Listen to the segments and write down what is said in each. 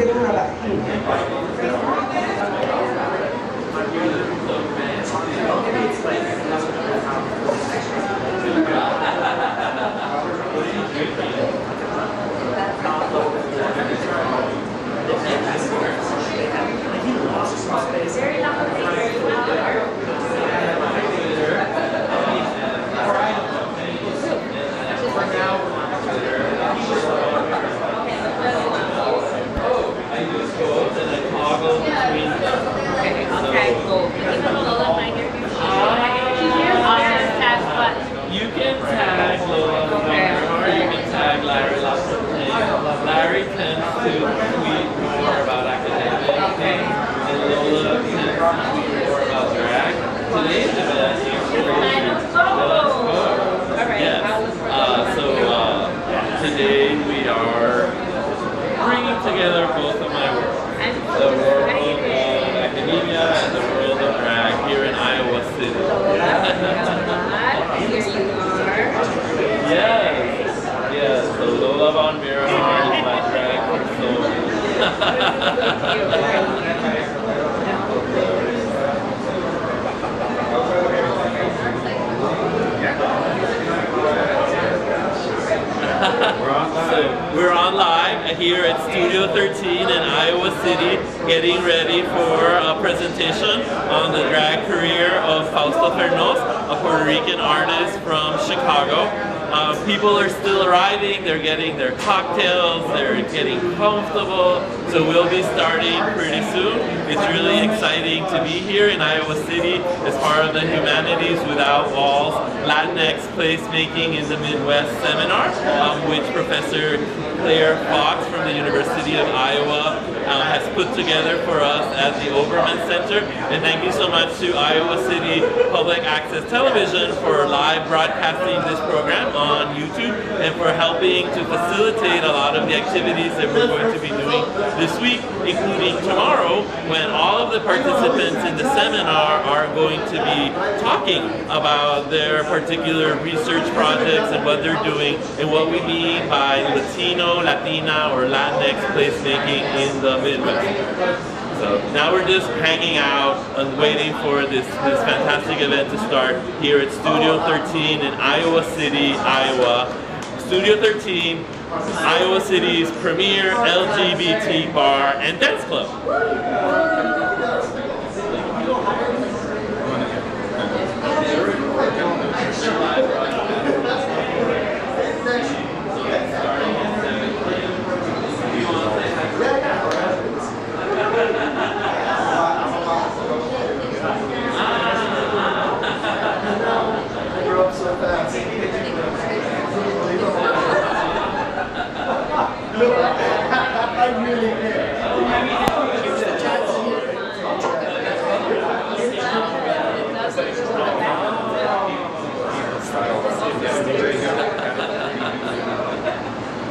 tengo una latina. You can tag Lola or you can tag Larry Larry tends to tweet more about academic things, and Lola tends to tweet more about drag. Today's event is today we are bringing together both of my worlds. The world of academia and the world of drag here in Iowa City. Here you are. Yes, so Lola von Mierhard is my drag persona. So we're on live here at Studio 13 in Iowa City, getting ready for a presentation on the drag career of Fausto Fernos, a Puerto Rican artist from Chicago. People are still arriving, they're getting their cocktails, they're getting comfortable, so we'll be starting pretty soon. It's really exciting to be here in Iowa City as part of the Humanities Without Walls Latinx Placemaking in the Midwest seminar, which Professor Claire Fox from the University of Iowa has put together for us at the Oberman Center. And thank you so much to Iowa City Public Access Television for live broadcasting this program on YouTube and for helping to facilitate a lot of the activities that we're going to be doing this week, including tomorrow, when all of the participants in the seminar are going to be talking about their particular research projects and what they're doing and what we mean by Latino, Latina, or Latinx placemaking in the Midwest. So now we're just hanging out and waiting for this fantastic event to start here at Studio 13 in Iowa City, Iowa. Studio 13, Iowa City's premier LGBT bar and dance club.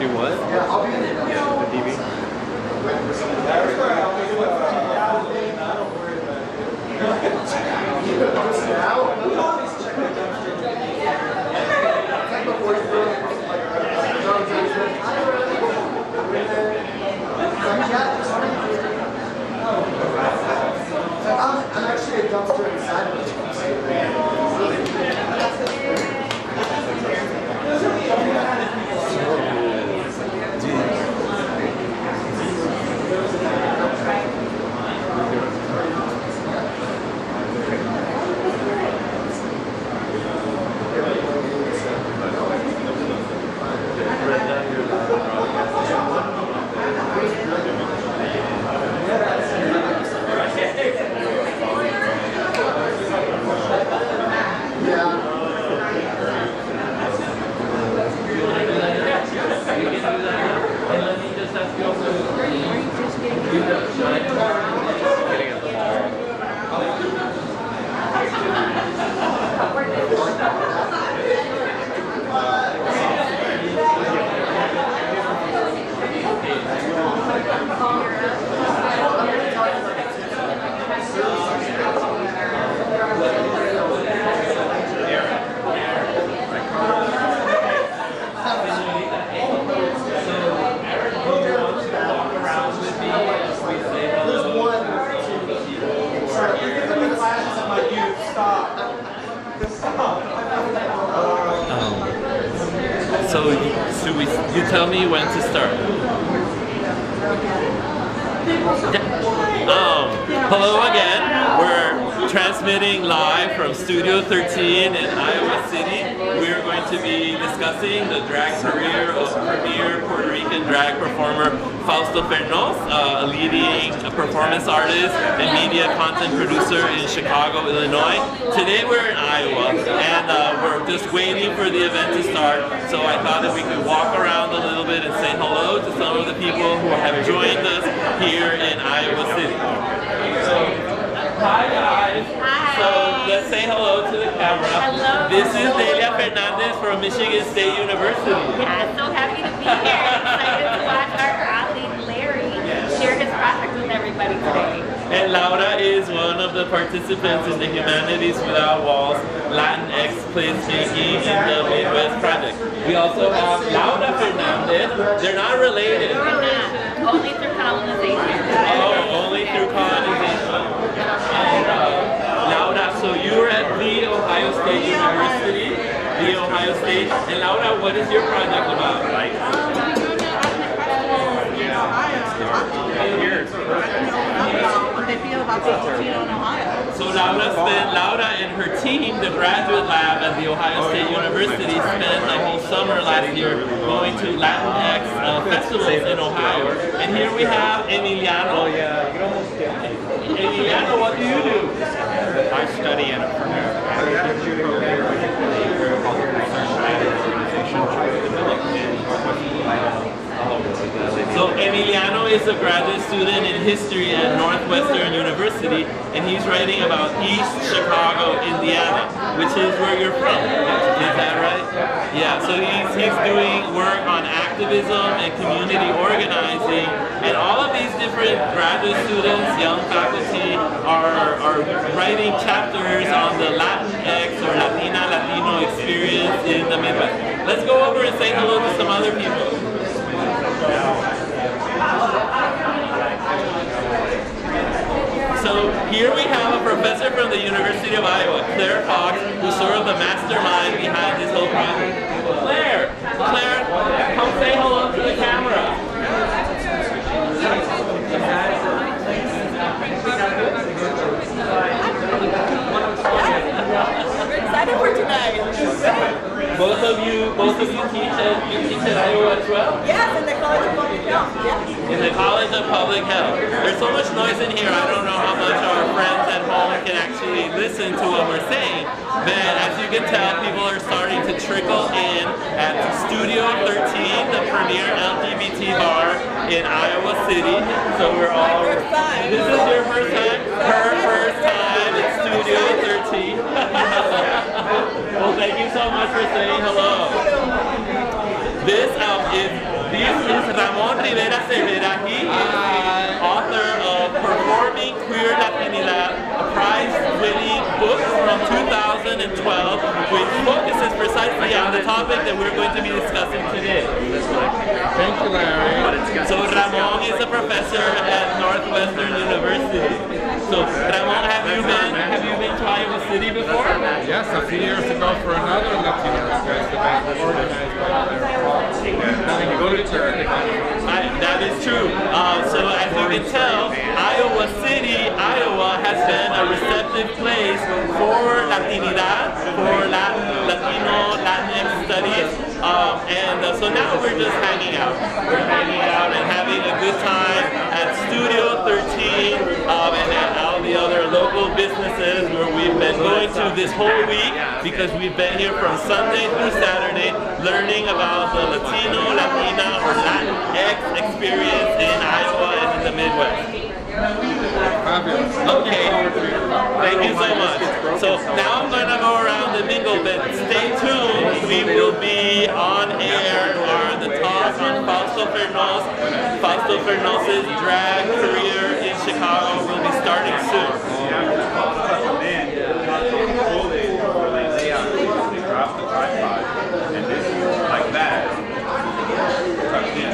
Do what? Yeah, I'll be the TV. I'm actually a dumpster inside of it. You tell me when to start. Hello again. We're transmitting live from Studio 13 in Iowa City. We're going to be discussing the drag career of premier Puerto Rican drag performer Fausto Fernos, a leading performance artist and media content producer in Chicago, Illinois. Today we're in Iowa, and we're just waiting for the event to start. So I thought that we could walk around a little bit and say hello to some of the people who have joined us here in Iowa City. So, hi guys. Hi. So let's say hello to the camera. Hello. This is Delia Fernandez from Michigan State University. Yeah, so happy to be here. Excited to watch our athlete Larry share his project with everybody today. And Laura is one of the participants in the Humanities Without Walls Latinx placemaking in the Midwest project. We also have Laura Fernandez. They're not related. We're not. Only through colonization. Oh, only through colonization. And Laura, so you're at the Ohio State University, the Ohio State. And Laura, what is your project about? What they feel about being Latino in Ohio. So Laura and her team, the graduate lab at the Ohio State University, spent the whole summer last year going to Latinx festivals in Ohio. And here we have Emiliano. Emiliano, what do you do? I study entrepreneurship. So Emiliano is a graduate student in history at Northwestern University, and he's writing about East Chicago, Indiana, which is where you're from. Is that right? Yeah, so he's doing work on activism and community organizing, and all of these different graduate students, young faculty, are writing chapters on the Latinx or Latino experience in the Midwest. Let's go over and say hello to some other people. So here we have a professor from the University of Iowa, Claire Fox, who's sort of the mastermind behind this whole project. Claire, come say hello to the camera. We're excited for tonight. Both of you teach at Iowa as well? Yes, in the College of Public Health. Yes. In the College of Public Health. There's so much noise in here, I don't know how much our friends at home can actually listen to what we're saying. But as you can tell, people are starting to trickle in at Studio 13, the premier LGBT bar in Iowa City. So we're all... This is your first time? Her first time at Studio 13. Well, thank you so much for saying hello. This is Ramon Rivera Cervera. He is the author of Performing Queer Latinidad, a prize-winning book from 2012, which focuses precisely on the topic that we're going to be discussing today. Thank you, Larry. So Ramon is a professor at Northwestern University. So Ramon, have you been to Iowa City before? Yes, a few years ago for another Latino festival organized by go to church. That is true. So as you can tell, Iowa City, Iowa has been a receptive place for Latinidad, for Latino, Latinx studies. So now we're just hanging out. We're hanging out and having a good time at Studio 13 and at all the other local businesses where we've been going to this whole week because we've been here from Sunday through Saturday learning about the Latino, Latina, or Latinx experience in Iowa and in the Midwest. Okay, thank you so much. So now I'm going to go around the mingle, but stay tuned. We will be on air or the talk on Fausto Fernos. Fausto Fernos' drag career in Chicago will be starting soon. Drop the tripod, and then like that, tucked in.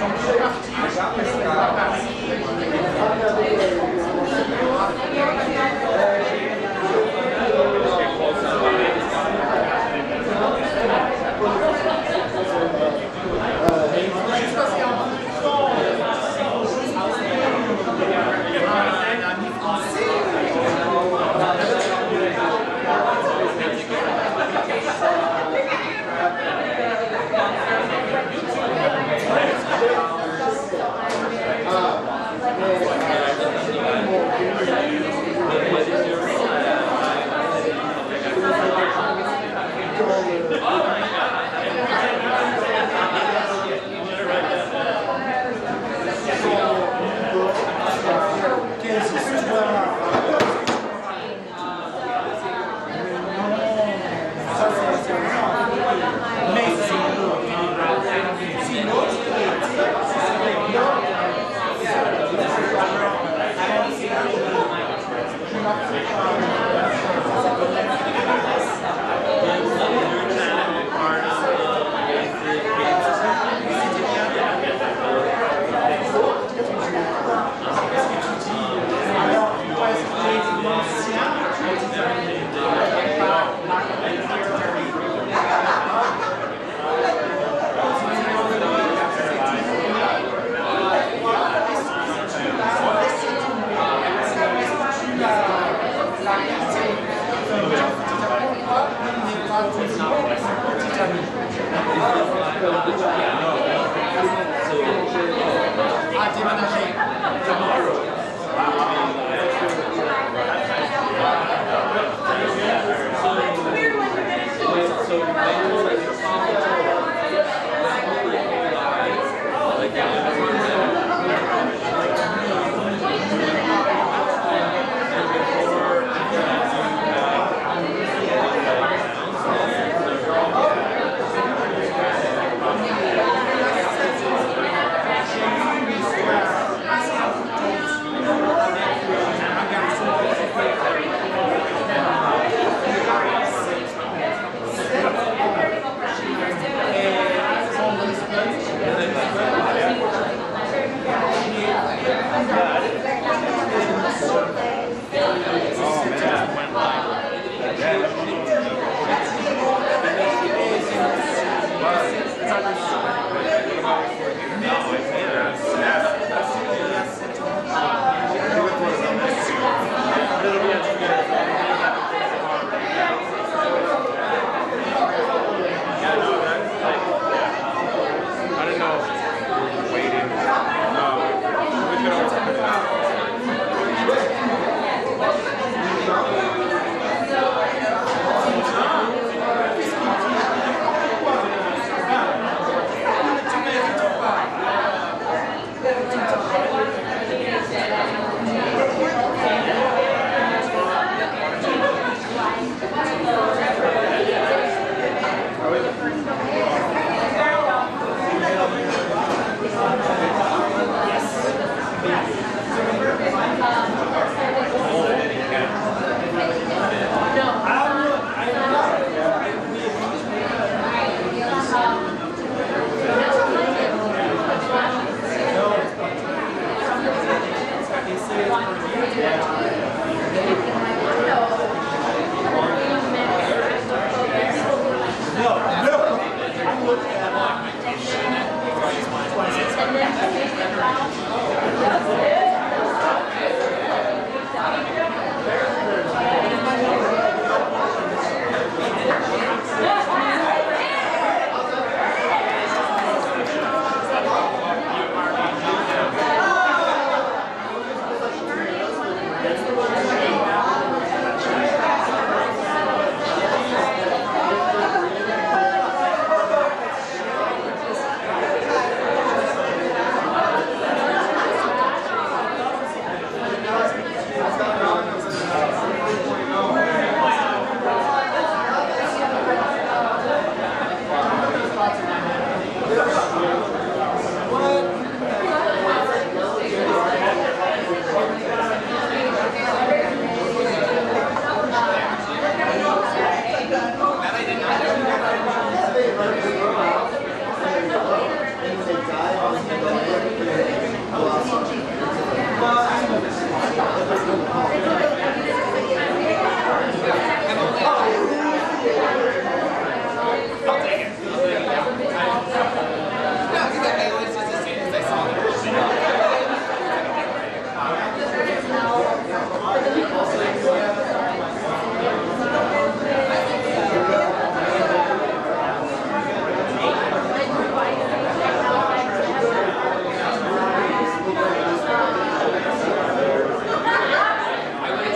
I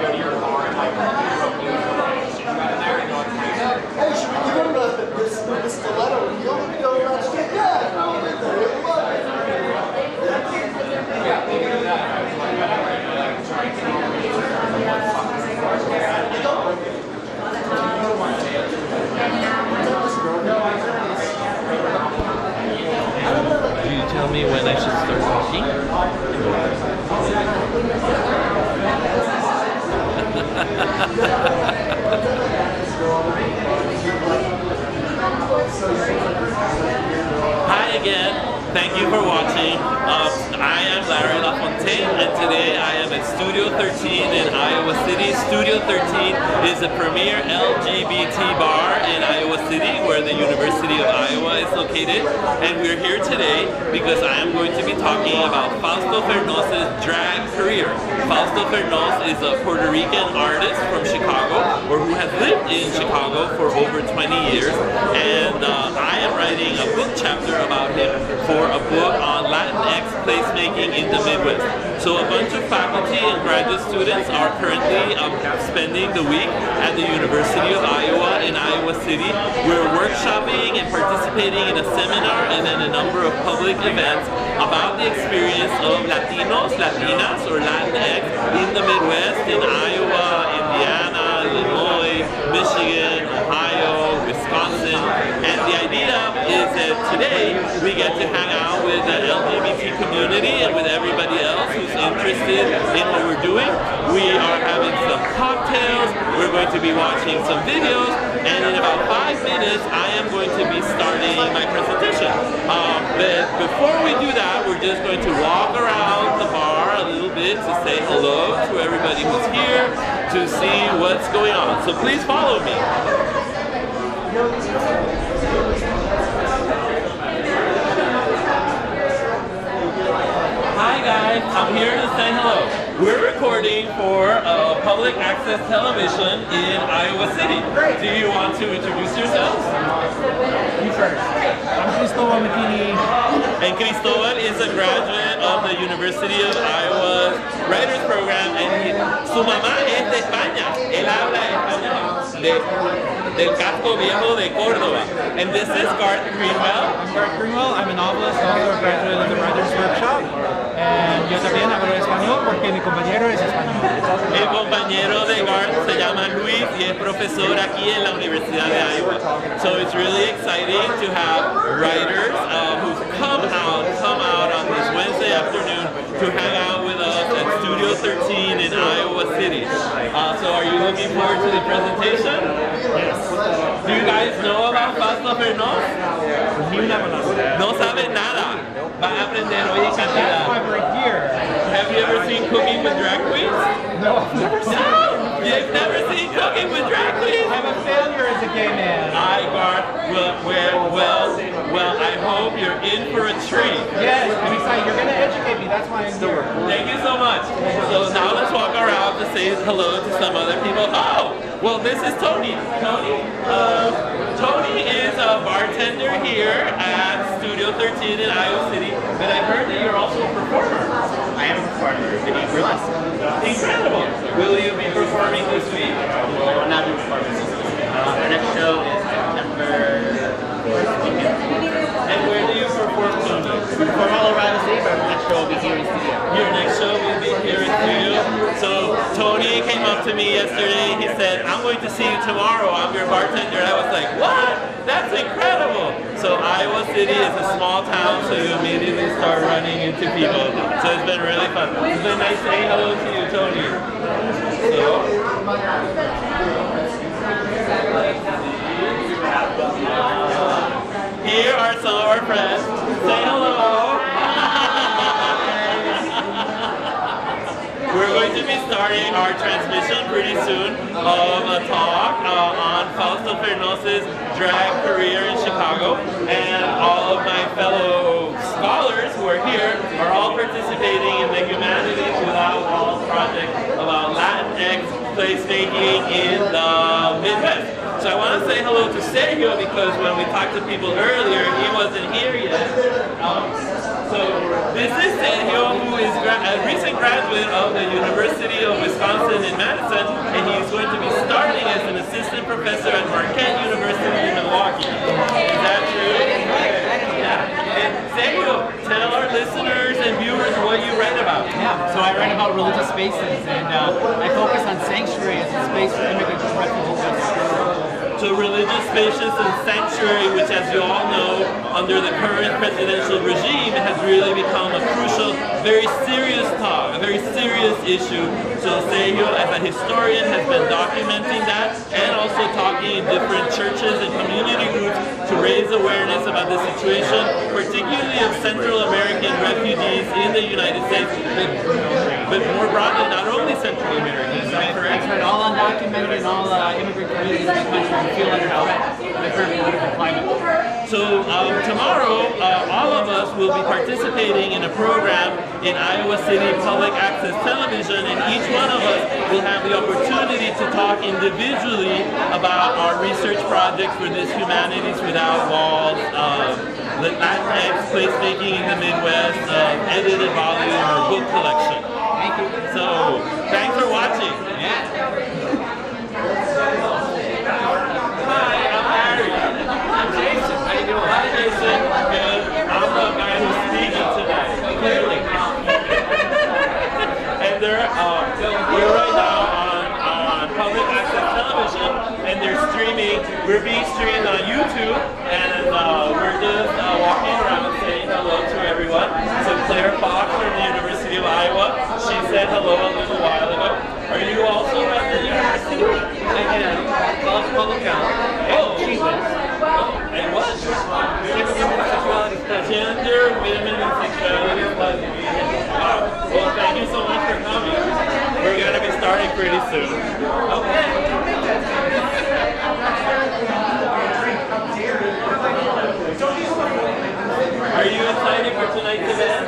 go to your car and like Hey, should we give him the stiletto and he'll go around straight? Yeah, no, there. yeah, they can do that. Do you tell me when I should start talking? Hi again. Thank you for watching. I am Larry LaFontaine, and today I am at Studio 13 in Iowa City. Studio 13 is a premier LGBT bar in Iowa City, where the University of Iowa is located. And we're here today because I am going to be talking about Fausto Fernos' drag career. Fausto Fernos is a Puerto Rican artist from Chicago, or who has lived in Chicago for over 20 years. And I am writing a book chapter about him for a book on Latinx placemaking in the Midwest. So a bunch of faculty and graduate students are currently spending the week at the University of Iowa in Iowa City. We're workshopping and participating in a seminar and then a number of public events about the experience of Latinos, Latinas, or Latinx in the Midwest, in Iowa, Indiana, Illinois, Michigan, Ohio, Wisconsin. And the idea is that today we get to hang out with the LGBT community and with everybody else who's interested in what we're doing. We are having some cocktails, we're going to be watching some videos, and in about 5 minutes I am going to be starting my presentation. But before we do that, we're just going to walk around the bar a little bit to say hello to everybody who's here, to see what's going on. So please follow me. Hi guys, I'm here to say hello. We're recording for public access television in Iowa City. Do you want to introduce yourselves? You first. I'm Cristobal McKinney. And Cristobal is a graduate of the University of Iowa's Writers Program, and su mamá es de España. Él habla español del casco viejo de Córdoba. And this is Garth Greenwell. I'm Garth Greenwell. I'm a novelist, also a graduate of the Writers Workshop. And yo también hablo español porque mi compañero es español. El compañero de Garth se llama Luis y es profesor aquí en la Universidad de Iowa. So it's really exciting to have writers who've come out on this Wednesday afternoon to hang out with us at Studio 13 in Iowa City. So are you looking forward to the presentation? Yes. Do you guys know about Fausto Fernos? No saben nada. Van a aprender hoy en cantidad. That's why we're here. Have you ever seen Cooking with Drag Queens? No, I've never seen it. No! You've never seen Cooking with Drag Queens? I'm a failure as a gay man. Hi, Garth. Well, I hope you're in for a treat. Yes, I'm excited. You're going to educate me. That's why I'm here. Thank you so much. So now let's walk around to say hello to some other people. Oh, well, this is Tony. Tony is a bartender here at Studio 13 in Iowa City, but I heard that you're also a performer. I am a performer in burlesque. Incredible. Will you be performing this week? Well, I'm not doing performance this week. Our next show is September 1st weekend. And where do you perform, Tony? We perform all around the city, but our next show will be here in studio. Your next show will be here in studio. So Tony came up to me yesterday. He said, "I'm going to see you tomorrow. I'm your bartender." I was like, "What? That's incredible!" So Iowa City is a small town, so you immediately start running into people. So it's been really fun. It's been nice saying hello to you, Tony. Here are some of our friends. Say hello. We're going to be starting our transmission pretty soon of a talk on Fausto Fernos' drag career in Chicago, and all of my fellow scholars who are here are all participating in the Humanities Without Walls project about Latinx placemaking in the Midwest. So I want to say hello to Sergio because when we talked to people earlier, he wasn't here yet. So this is Sergio, who is a recent graduate of the University of Wisconsin in Madison. professor at Marquette University in Milwaukee. Is that true? Yeah. And Sergio, tell our listeners and viewers what you write about. Yeah, so I write about religious spaces, and I focus on sanctuary as a space for immigrants and refugees. So religious spaces and sanctuary, which as you all know, under the current presidential regime, has really become a crucial, very serious talk, a very serious issue. So Sergio, as a historian, has been documenting that and also talking in different churches and community groups to raise awareness about the situation, particularly of Central American refugees in the United States, but more broadly, not only Central Americans, is that correct? That's right, all undocumented and all immigrant communities in the country feel under threat in the current political climate. So tomorrow, all of us will be participating in a program in Iowa City Public Access Television, and each one of us will have the opportunity to talk individually about our research projects for this Humanities Without Walls, the Latinx placemaking in the Midwest, edited volume or book collection. Thank you. So, thanks for watching. Hi, I'm Harry. I'm Jason. How you doing? Hi, Jason. Good. I'm the guy who's speaking tonight. Clearly. And we're right now on public access television, and they're streaming. We're being streamed on YouTube, and we're just walking around saying hello to everyone. So Claire Fox from the University of Iowa, she said hello a little while ago. Are you also at the university? Public health. Oh, Jesus. Oh, and what? Gender, women, and sexuality studies. Wow. Well, thank you so much for coming. We're going to be starting pretty soon. Okay. Are you excited for tonight's event?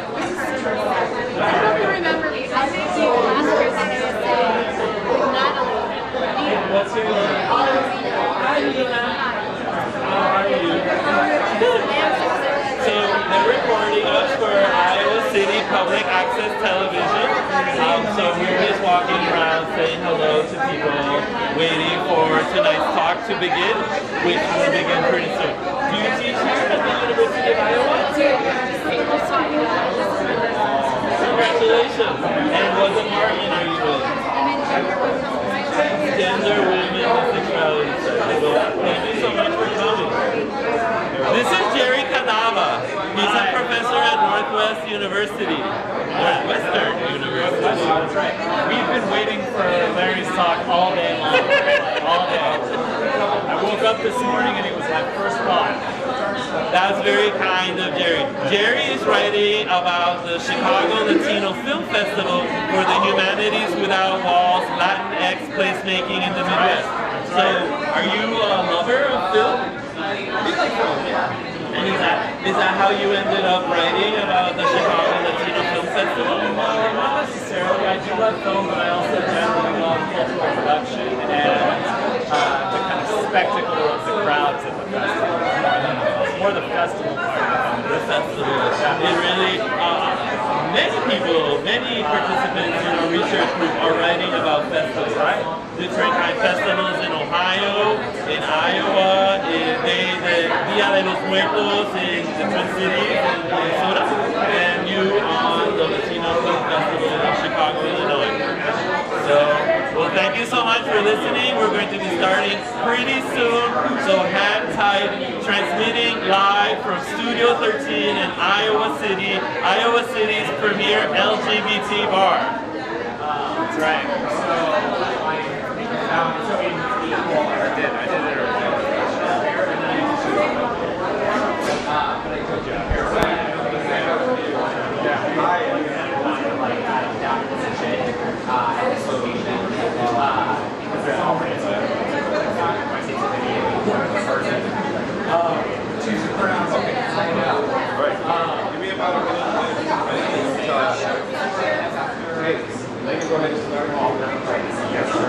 I hope you remember me. I think you last year when it was Natalie. What's your name? Hi, Nina. How are you? So they're recording us for Iowa City Public Access Television. So we're just walking around saying hello to people, waiting for tonight's talk to begin, which will begin pretty soon. Do you teach here at the University of Iowa? Congratulations. And what department are you in? Gender, women, and sexuality studies. Well, thank you so much for coming. This is Jerry Canava. He's a professor at Northwestern University. That's right. We've been waiting for Larry's talk all day long. All day. I woke up this morning and it was my first thought. That's very kind of Jerry. Jerry is writing about the Chicago Latino Film Festival for the Humanities Without Walls Latinx placemaking in the Midwest. So, are you a lover of film? We like film, yeah. And is that how you ended up writing about the Chicago Latino Film Festival? Not necessarily. I do love film, but I also generally love cultural production and the kind of spectacle of the crowds at the festival. More the festival part of the festival. It really, many participants in our research group are writing about festivals, right? Different kind of festivals in Ohio, in Iowa, in the Dia de los Muertos in the Twin Cities, in Minnesota, and you on the Latino Film Festival in Chicago, Illinois. So, well, thank you so much for listening. We're going to be starting pretty soon, so hang tight. Transmitting live from Studio 13 in Iowa City, Iowa City's premier LGBT bar. That's right. Give me about a minute. Go ahead and start. Yes, sir.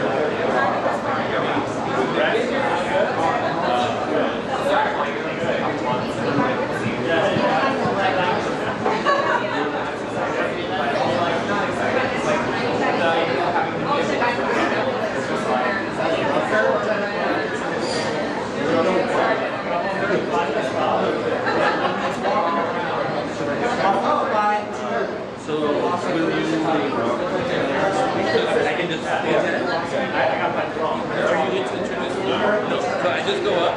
got that wrong. Are you going to introduce me? No. So I just go up,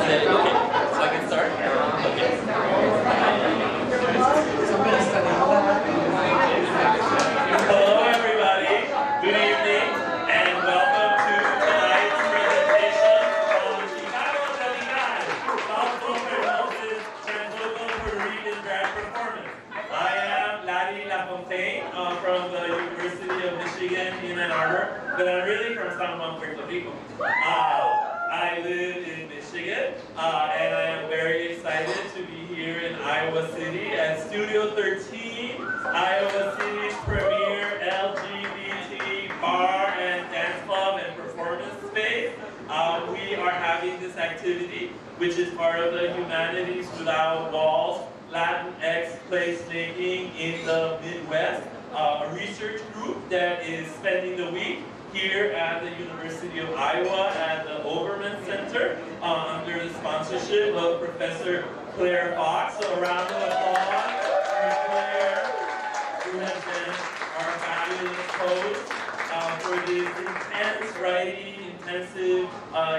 say, okay, so I can start? Okay. Hello everybody, good evening, and welcome to tonight's presentation on Chicago Latinx, Fausto Fernos' Translocal Puerto Rican drag performance. I am Latinx from the University of Michigan in Ann Arbor, but I'm really from San Juan, Puerto Rico. I live in Michigan, and I am very excited to be here in Iowa City at Studio 13, Iowa City's premier LGBT bar and dance club and performance space. We are having this activity, which is part of the Humanities Without Walls Latinx placemaking in the Midwest, a research group that is spending the week here at the University of Iowa at the Obermann Center under the sponsorship of Professor Claire Fox. So a round of applause for Claire, who has been our fabulous host for this intense writing, intensive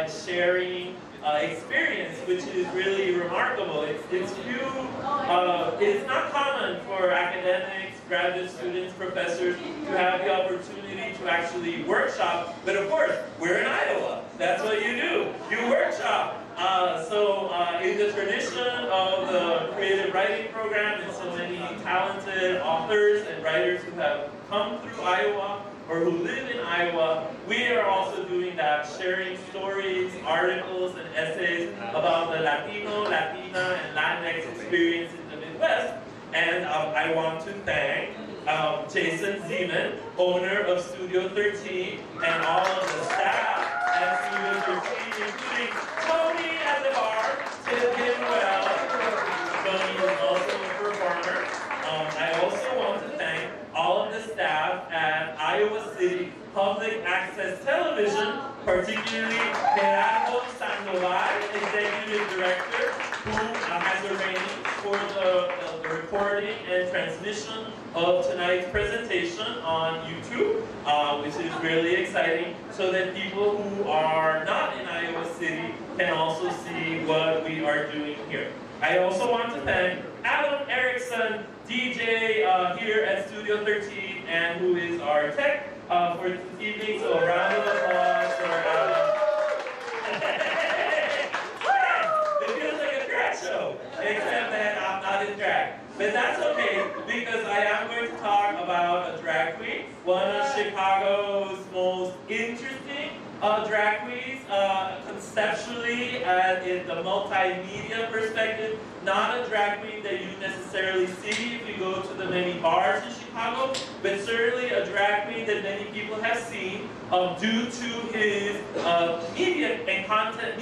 sharing experience, which is really remarkable. It's not common for academics, graduate students, professors to have the opportunity to actually workshop, but of course, we're in Iowa. That's what you do. You workshop. In the tradition of the creative writing program and so many talented authors and writers who have come through Iowa or who live in Iowa, we are also doing that, sharing stories, articles, and essays about the Latino, Latina, and Latinx experience in the Midwest. And I want to thank Jason Zeman, owner of Studio 13, and all of the staff at Studio 13, including Tony at the bar, tip him well. Tony is also a performer. I also want to thank all of the staff at Iowa City Public Access Television, particularly Gerardo Sandoval, Executive Director, who has arranged for the recording and transmission of tonight's presentation on YouTube, which is really exciting, so that people who are not in Iowa City can also see what we are doing here. I also want to thank Adam Erickson, DJ here at Studio 13, and who is our tech for this evening. So a round of applause for Adam. It feels like a drag show, except that I'm not in drag. But that's okay, because I am going to talk about a drag queen, one of Chicago's most interesting drag queens, conceptually and in the multimedia perspective. Not a drag queen that you necessarily see if you go to the many bars in Chicago, but certainly a drag queen that many people have seen due to his media content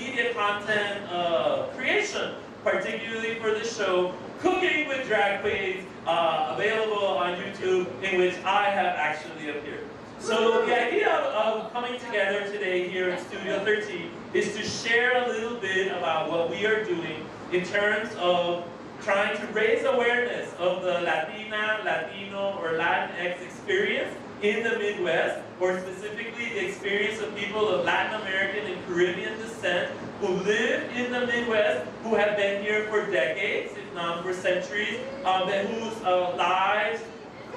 creation, particularly for the show Cooking with Drag Queens, available on YouTube, in which I have actually appeared. So the idea of coming together today here in Studio 13 is to share a little bit about what we are doing in terms of trying to raise awareness of the Latina, Latino, or Latinx experience in the Midwest, or specifically the experience of people of Latin American and Caribbean descent who live in the Midwest, who have been here for decades, if not for centuries, and whose lives,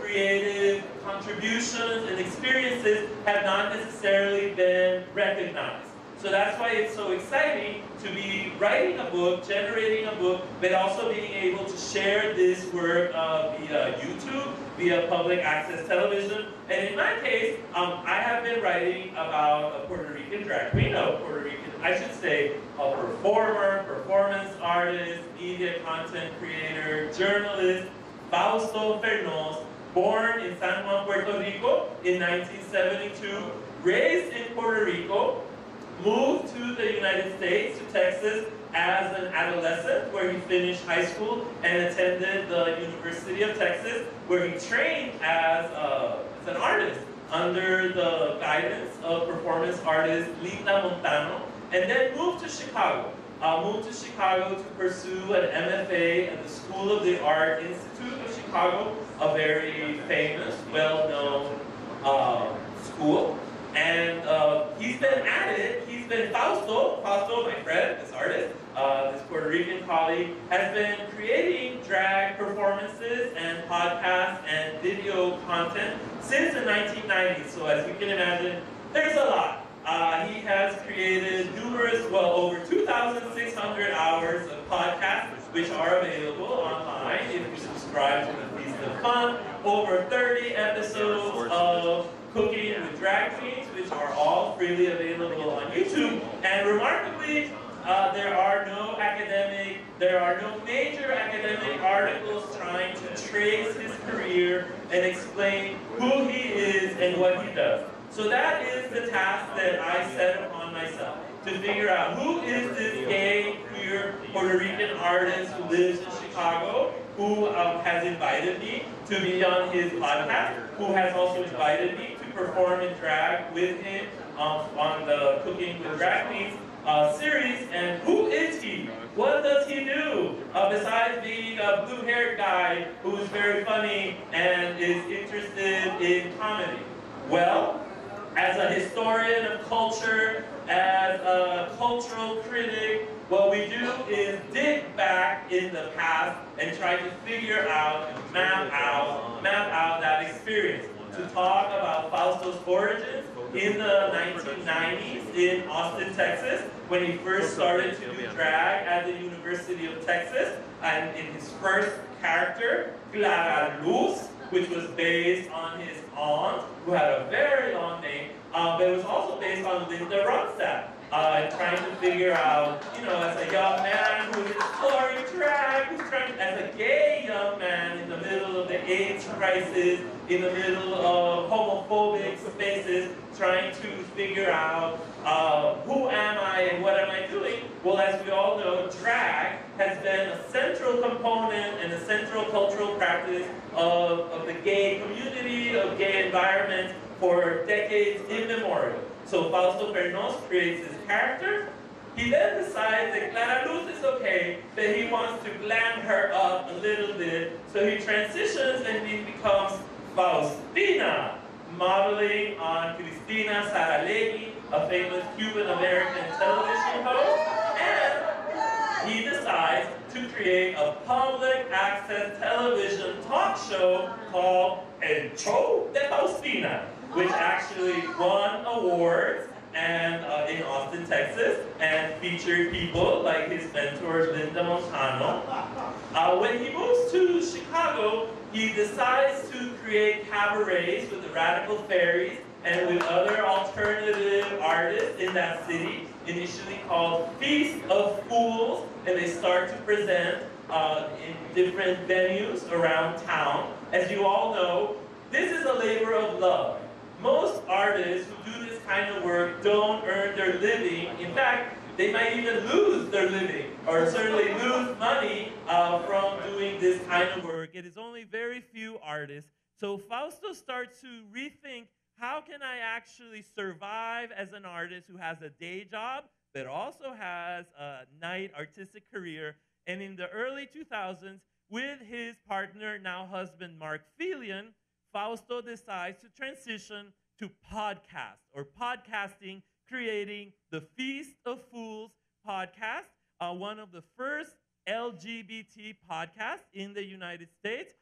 creative contributions, and experiences have not necessarily been recognized. So that's why it's so exciting to be writing a book, generating a book, but also being able to share this work via YouTube, via public access television. And in my case, I have been writing about a Puerto Rican drag queen, I should say, a performer, performance artist, media content creator, journalist, Fausto Fernos, born in San Juan, Puerto Rico in 1972, raised in Puerto Rico, moved to the United States, to Texas, as an adolescent, where he finished high school and attended the University of Texas, where he trained as an artist under the guidance of performance artist Linda Montano, and then moved to Chicago. To pursue an MFA at the School of the Art Institute of Chicago, a very famous, well-known school. been at it. He's been Fausto, my friend, this artist, this Puerto Rican colleague, has been creating drag performances and podcasts and video content since the 1990s. So as you can imagine, there's a lot. He has created numerous, well, over 2,600 hours of podcasts, which are available online if you subscribe to the Feast of Fun. Over 30 episodes of Cooking with Drag Queens, which are all freely available on YouTube. And remarkably, there are no major academic articles trying to trace his career and explain who he is and what he does. So that is the task that I set upon myself, to figure out who is this gay, queer, Puerto Rican artist who lives in Chicago, who has invited me to be on his podcast, who has also invited me to perform in drag with him on the Cooking with Drag Queens series, and who is he? What does he do? Besides being a blue-haired guy who is very funny and is interested in comedy. Well, as a historian of culture, as a cultural critic, what we do is dig back in the past and try to figure out and map out that experience. To talk about Fausto's origins in the 1990s in Austin, Texas, when he first started to do drag at the University of Texas, and in his first character, Clara Luz, which was based on his aunt, who had a very long name, but it was also based on Linda Ronstadt, trying to figure out, you know, as a young man who is exploring drag, as a gay young man in the middle of the AIDS crisis, in the middle of homophobic spaces, trying to figure out who am I and what am I doing? Well, as we all know, drag has been a central component and a central cultural practice of the gay community, of gay environment for decades immemorial. So Fausto Fernos creates his character. He then decides that Clara Luz is okay, that he wants to glam her up a little bit, so he transitions and he becomes Faustina, modeling on Cristina Saralegui, a famous Cuban-American television host, and he decides to create a public access television talk show called El Show de Faustina, which actually won awards and in Austin, Texas, and featured people like his mentor Linda Montano. When he moves to Chicago, he decides to create cabarets with the Radical Fairies and with other alternative artists in that city, initially called Feast of Fools, and they start to present in different venues around town. As you all know, this is a labor of love. Most artists who do this kind of work don't earn their living. In fact, they might even lose their living, or certainly lose money from doing this kind of work. It is only very few artists. So Fausto starts to rethink, how can I actually survive as an artist who has a day job, but also has a night artistic career? And in the early 2000s, with his partner, now husband, Mark Felian, Fausto decides to transition to podcast, or podcasting, creating the Feast of Fools podcast, one of the first LGBT podcasts in the United States,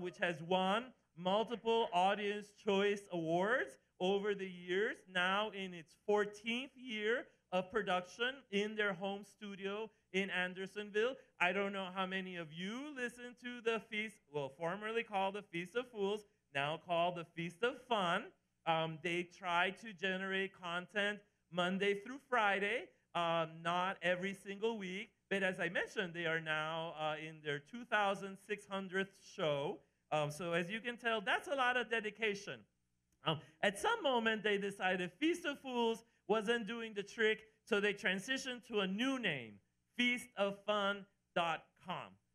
which has won multiple Audience Choice Awards over the years, now in its 14th year of production in their home studio in Andersonville. I don't know how many of you listen to the Feast, well, formerly called the Feast of Fools, now called the Feast of Fun. They try to generate content Monday through Friday, not every single week. But as I mentioned, they are now in their 2,600th show. So as you can tell, that's a lot of dedication. At some moment, they decided Feast of Fools wasn't doing the trick, so they transitioned to a new name, feastoffun.com.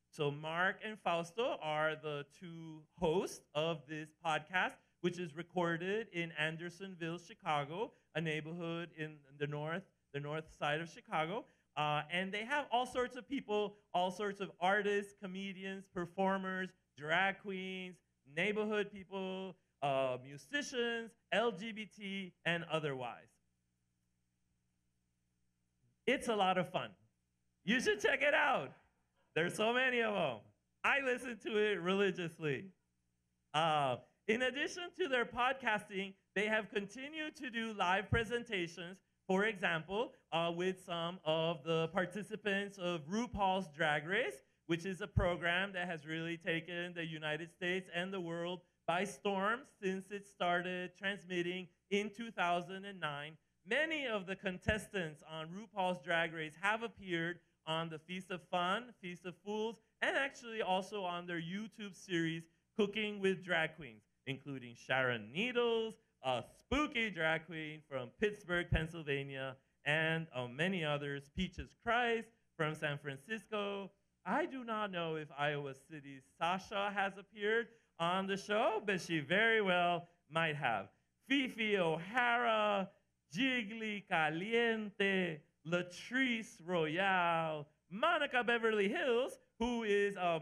So Mark and Fausto are the two hosts of this podcast, which is recorded in Andersonville, Chicago, a neighborhood in the north side of Chicago. And they have all sorts of people, all sorts of artists, comedians, performers, drag queens, neighborhood people, musicians, LGBT, and otherwise. It's a lot of fun. You should check it out. There's so many of them. I listen to it religiously. In addition to their podcasting, they have continued to do live presentations, for example, with some of the participants of RuPaul's Drag Race, which is a program that has really taken the United States and the world by storm since it started transmitting in 2009. Many of the contestants on RuPaul's Drag Race have appeared on the Feast of Fun, Feast of Fools, and actually also on their YouTube series, Cooking with Drag Queens, including Sharon Needles, a spooky drag queen from Pittsburgh, Pennsylvania, and many others, Peaches Christ from San Francisco. I do not know if Iowa City's Sasha has appeared on the show, but she very well might have. Fifi O'Hara, Jiggly Caliente, Latrice Royale, Monica Beverly Hills, who is a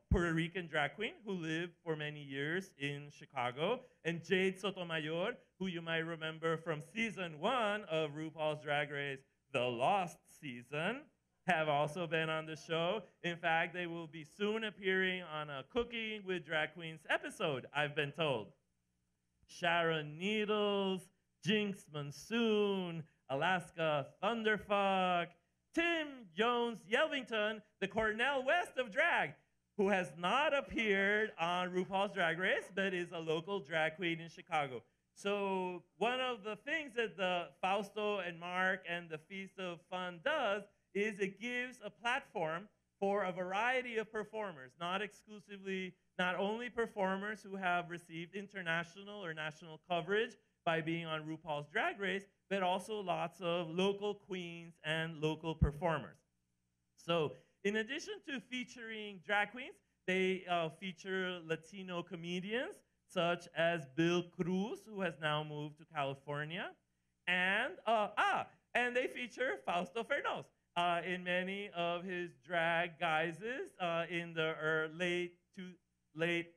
Puerto Rican drag queen who lived for many years in Chicago, and Jade Sotomayor, who you might remember from season 1 of RuPaul's Drag Race, The Lost Season, have also been on the show. In fact, they will be soon appearing on a Cooking with Drag Queens episode, I've been told. Sharon Needles, Jinx Monsoon, Alaska Thunderfuck, Tim Jones Yelvington, the Cornell West of drag, who has not appeared on RuPaul's Drag Race, but is a local drag queen in Chicago. So one of the things that the Fausto and Mark and the Feast of Fun does is it gives a platform for a variety of performers, not only performers who have received international or national coverage by being on RuPaul's Drag Race, but also lots of local queens and local performers. So in addition to featuring drag queens, they feature Latino comedians such as Bill Cruz, who has now moved to California, and they feature Fausto Fernos in many of his drag guises in the late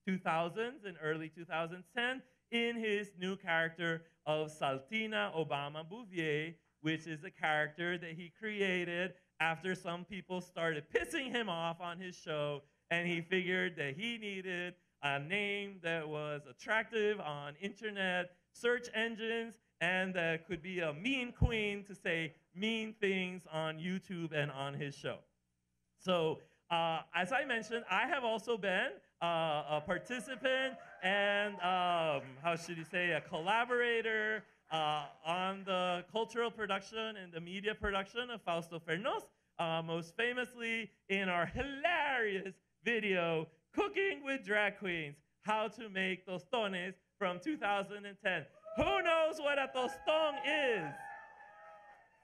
2000s and early 2010 in his new character of Saltina Obama Bouvier, which is a character that he created after some people started pissing him off on his show, and he figured that he needed a name that was attractive on internet search engines and that could be a mean queen to say mean things on YouTube and on his show. So as I mentioned, I have also been a participant and, how should you say, a collaborator on the cultural production and the media production of Fausto Fernos, most famously in our hilarious video, Cooking with Drag Queens, How to Make Tostones from 2010. Who knows what a tostón is?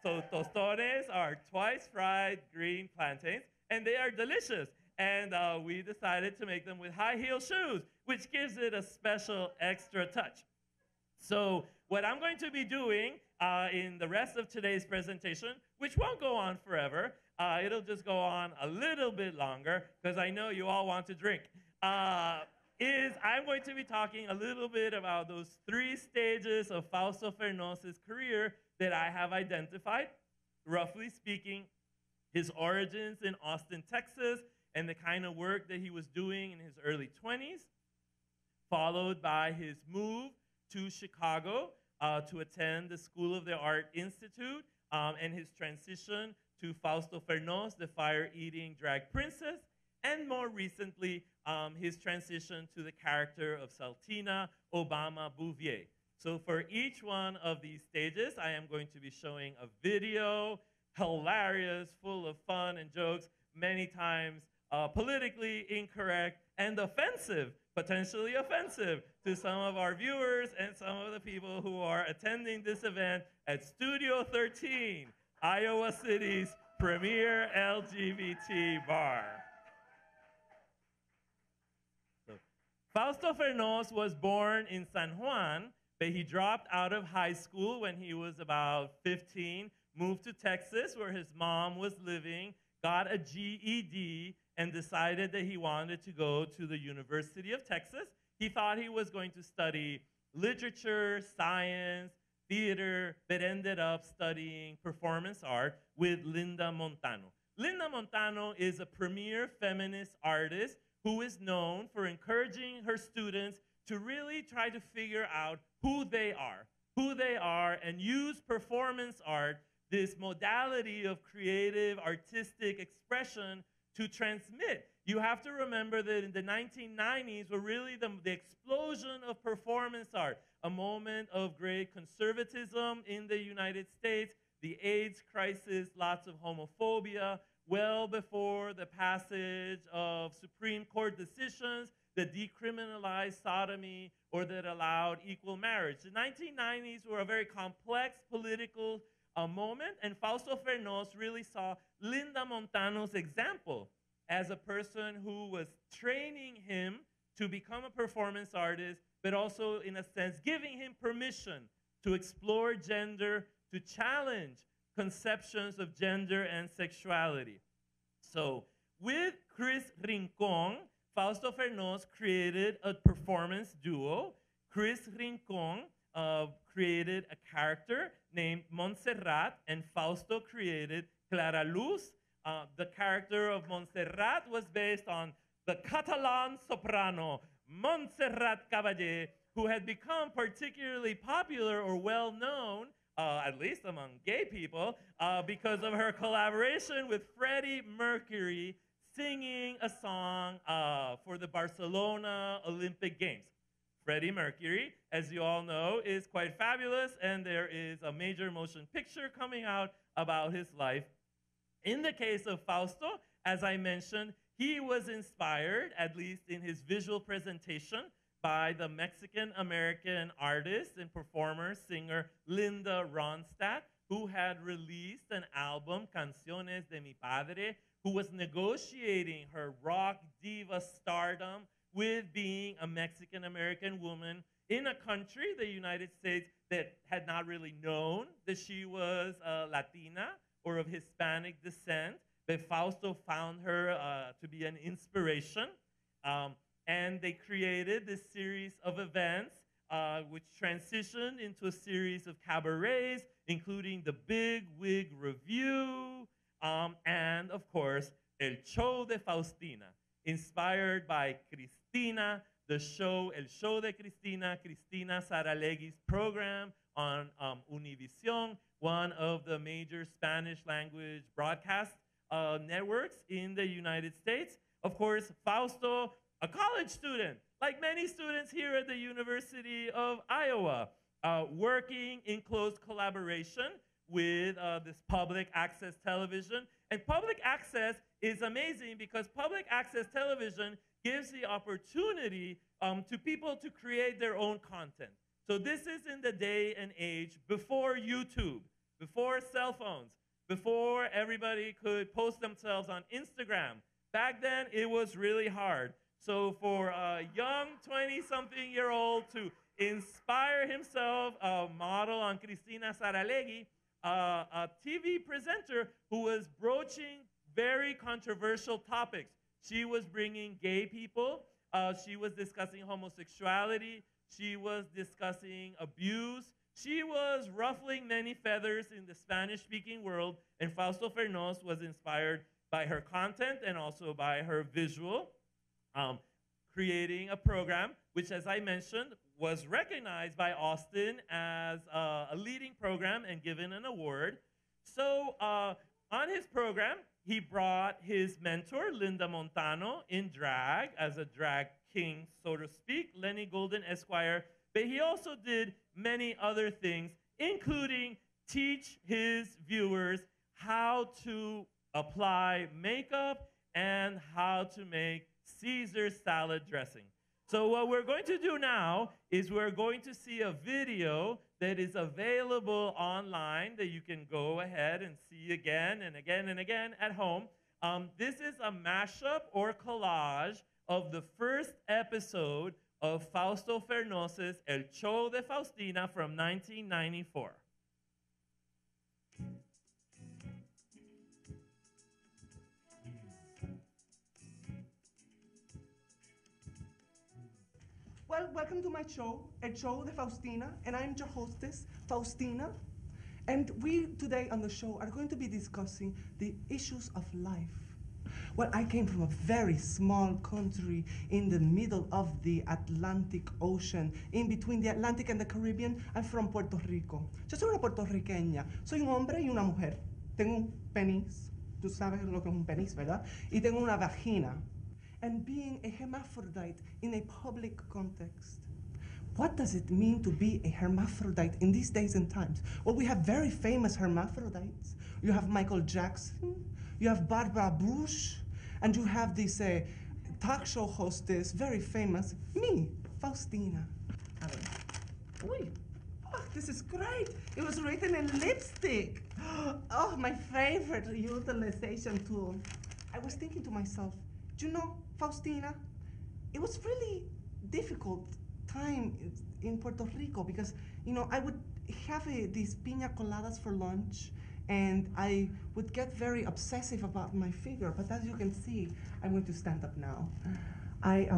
So tostones are twice fried green plantains, and they are delicious. And we decided to make them with high heel shoes, which gives it a special extra touch. So what I'm going to be doing in the rest of today's presentation, which won't go on forever, it'll just go on a little bit longer, because I know you all want to drink, is I'm going to be talking a little bit about those 3 stages of Fausto Fernos' career that I have identified. Roughly speaking, his origins in Austin, Texas, and the kind of work that he was doing in his early 20s, followed by his move to Chicago to attend the School of the Art Institute, and his transition to Fausto Fernos, the fire-eating drag princess, and more recently, his transition to the character of Saltina Obama Bouvier. So for each one of these stages, I am going to be showing a video, hilarious, full of fun and jokes, many times politically incorrect and offensive, potentially offensive to some of our viewers and some of the people who are attending this event at Studio 13, Iowa City's premier LGBT bar. So, Fausto Fernos was born in San Juan, but he dropped out of high school when he was about 15, moved to Texas where his mom was living, got a GED, and decided that he wanted to go to the University of Texas. He thought he was going to study literature, science, theater, but ended up studying performance art with Linda Montano. Linda Montano is a premier feminist artist who is known for encouraging her students to really try to figure out who they are, and use performance art, this modality of creative, artistic expression, to transmit. You have to remember that in the 1990s were really the explosion of performance art, a moment of great conservatism in the United States, the AIDS crisis, lots of homophobia, well before the passage of Supreme Court decisions that decriminalized sodomy or that allowed equal marriage. The 1990s were a very complex political moment, and Fausto Fernos really saw Linda Montano's example as a person who was training him to become a performance artist, but also, in a sense, giving him permission to explore gender, to challenge conceptions of gender and sexuality. So, with Chris Rincon, Fausto Fernos created a performance duo. Chris Rincon created a character named Montserrat, and Fausto created Clara Luz. The character of Montserrat was based on the Catalan soprano Montserrat Caballé, who had become particularly popular or well-known, at least among gay people, because of her collaboration with Freddie Mercury singing a song for the Barcelona Olympic Games. Freddie Mercury, as you all know, is quite fabulous, and there is a major motion picture coming out about his life. In the case of Fausto, as I mentioned, he was inspired, at least in his visual presentation, by the Mexican-American artist and performer, singer Linda Ronstadt, who had released an album, Canciones de mi Padre, who was negotiating her rock diva stardom with being a Mexican-American woman in a country, the United States, that had not really known that she was Latina or of Hispanic descent. But Fausto found her to be an inspiration. And they created this series of events which transitioned into a series of cabarets, including the Big Wig Review, and of course, El Show de Faustina, inspired by Cristina, the show, El Show de Cristina, Cristina Saralegüi's program on Univision, one of the major Spanish language broadcast networks in the United States. Of course, Fausto, a college student, like many students here at the University of Iowa, working in close collaboration with this public access television. And public access is amazing because public access television gives the opportunity to people to create their own content. So this is in the day and age before YouTube, before cell phones, before everybody could post themselves on Instagram. Back then, it was really hard. So for a young 20-something-year-old to inspire himself, model on Cristina Saralegui, a TV presenter who was broaching very controversial topics. She was bringing gay people. She was discussing homosexuality. She was discussing abuse. She was ruffling many feathers in the Spanish-speaking world, and Fausto Fernos was inspired by her content and also by her visual, creating a program which, as I mentioned, was recognized by Austin as a leading program and given an award. So on his program, he brought his mentor, Linda Montano, in drag, as a drag king, so to speak, Lenny Golden Esquire, but he also did many other things, including teach his viewers how to apply makeup and how to make Caesar salad dressing. So what we're going to do now is we're going to see a video that is available online that you can go ahead and see again and again and again at home. This is a mashup or collage of the first episode of Fausto Fernos's El Show de Faustina from 1994. Well, welcome to my show, El Show de Faustina, and I'm your hostess, Faustina. And we today on the show are going to be discussing the issues of life. Well, I came from a very small country in the middle of the Atlantic Ocean, in between the Atlantic and the Caribbean. I'm from Puerto Rico. Yo soy una puertorriqueña. Soy un hombre y una mujer. Tengo un penis. Tú sabes lo que es un penis, ¿verdad? Y tengo una vagina. And being a hermaphrodite in a public context. What does it mean to be a hermaphrodite in these days and times? Well, we have very famous hermaphrodites. You have Michael Jackson, you have Barbara Bush, and you have this talk show hostess, very famous, me, Faustina. Uy, oh, this is great. It was written in lipstick. Oh, my favorite utilization tool. I was thinking to myself, you know, Faustina, it was really difficult time in Puerto Rico because, you know, I would have these piña coladas for lunch and I would get very obsessive about my figure, but as you can see, I'm going to stand up now. I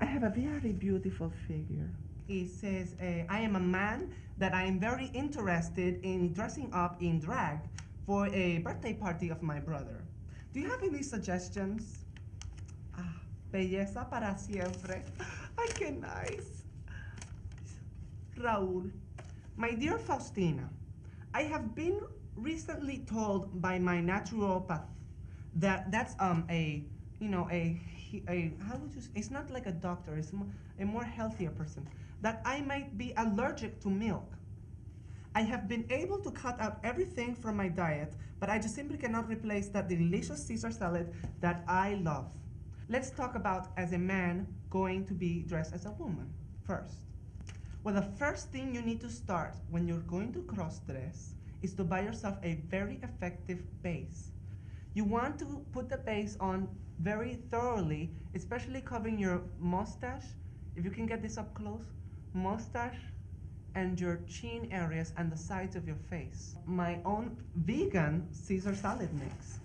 have a very beautiful figure. It says, I am a man that I am very interested in dressing up in drag for a birthday party of my brother. Do you have any suggestions? Belleza para siempre. Ay, qué nice. Raúl, my dear Faustina, I have been recently told by my naturopath that that's how would you say, it's not like a doctor, it's a more healthier person, that I might be allergic to milk. I have been able to cut out everything from my diet, but I just simply cannot replace that delicious Caesar salad that I love. Let's talk about as a man going to be dressed as a woman first. Well, the first thing you need to start when you're going to cross-dress is to buy yourself a very effective base. You want to put the base on very thoroughly, especially covering your mustache. If you can get this up close, mustache and your chin areas and the sides of your face. My own vegan Caesar salad mix.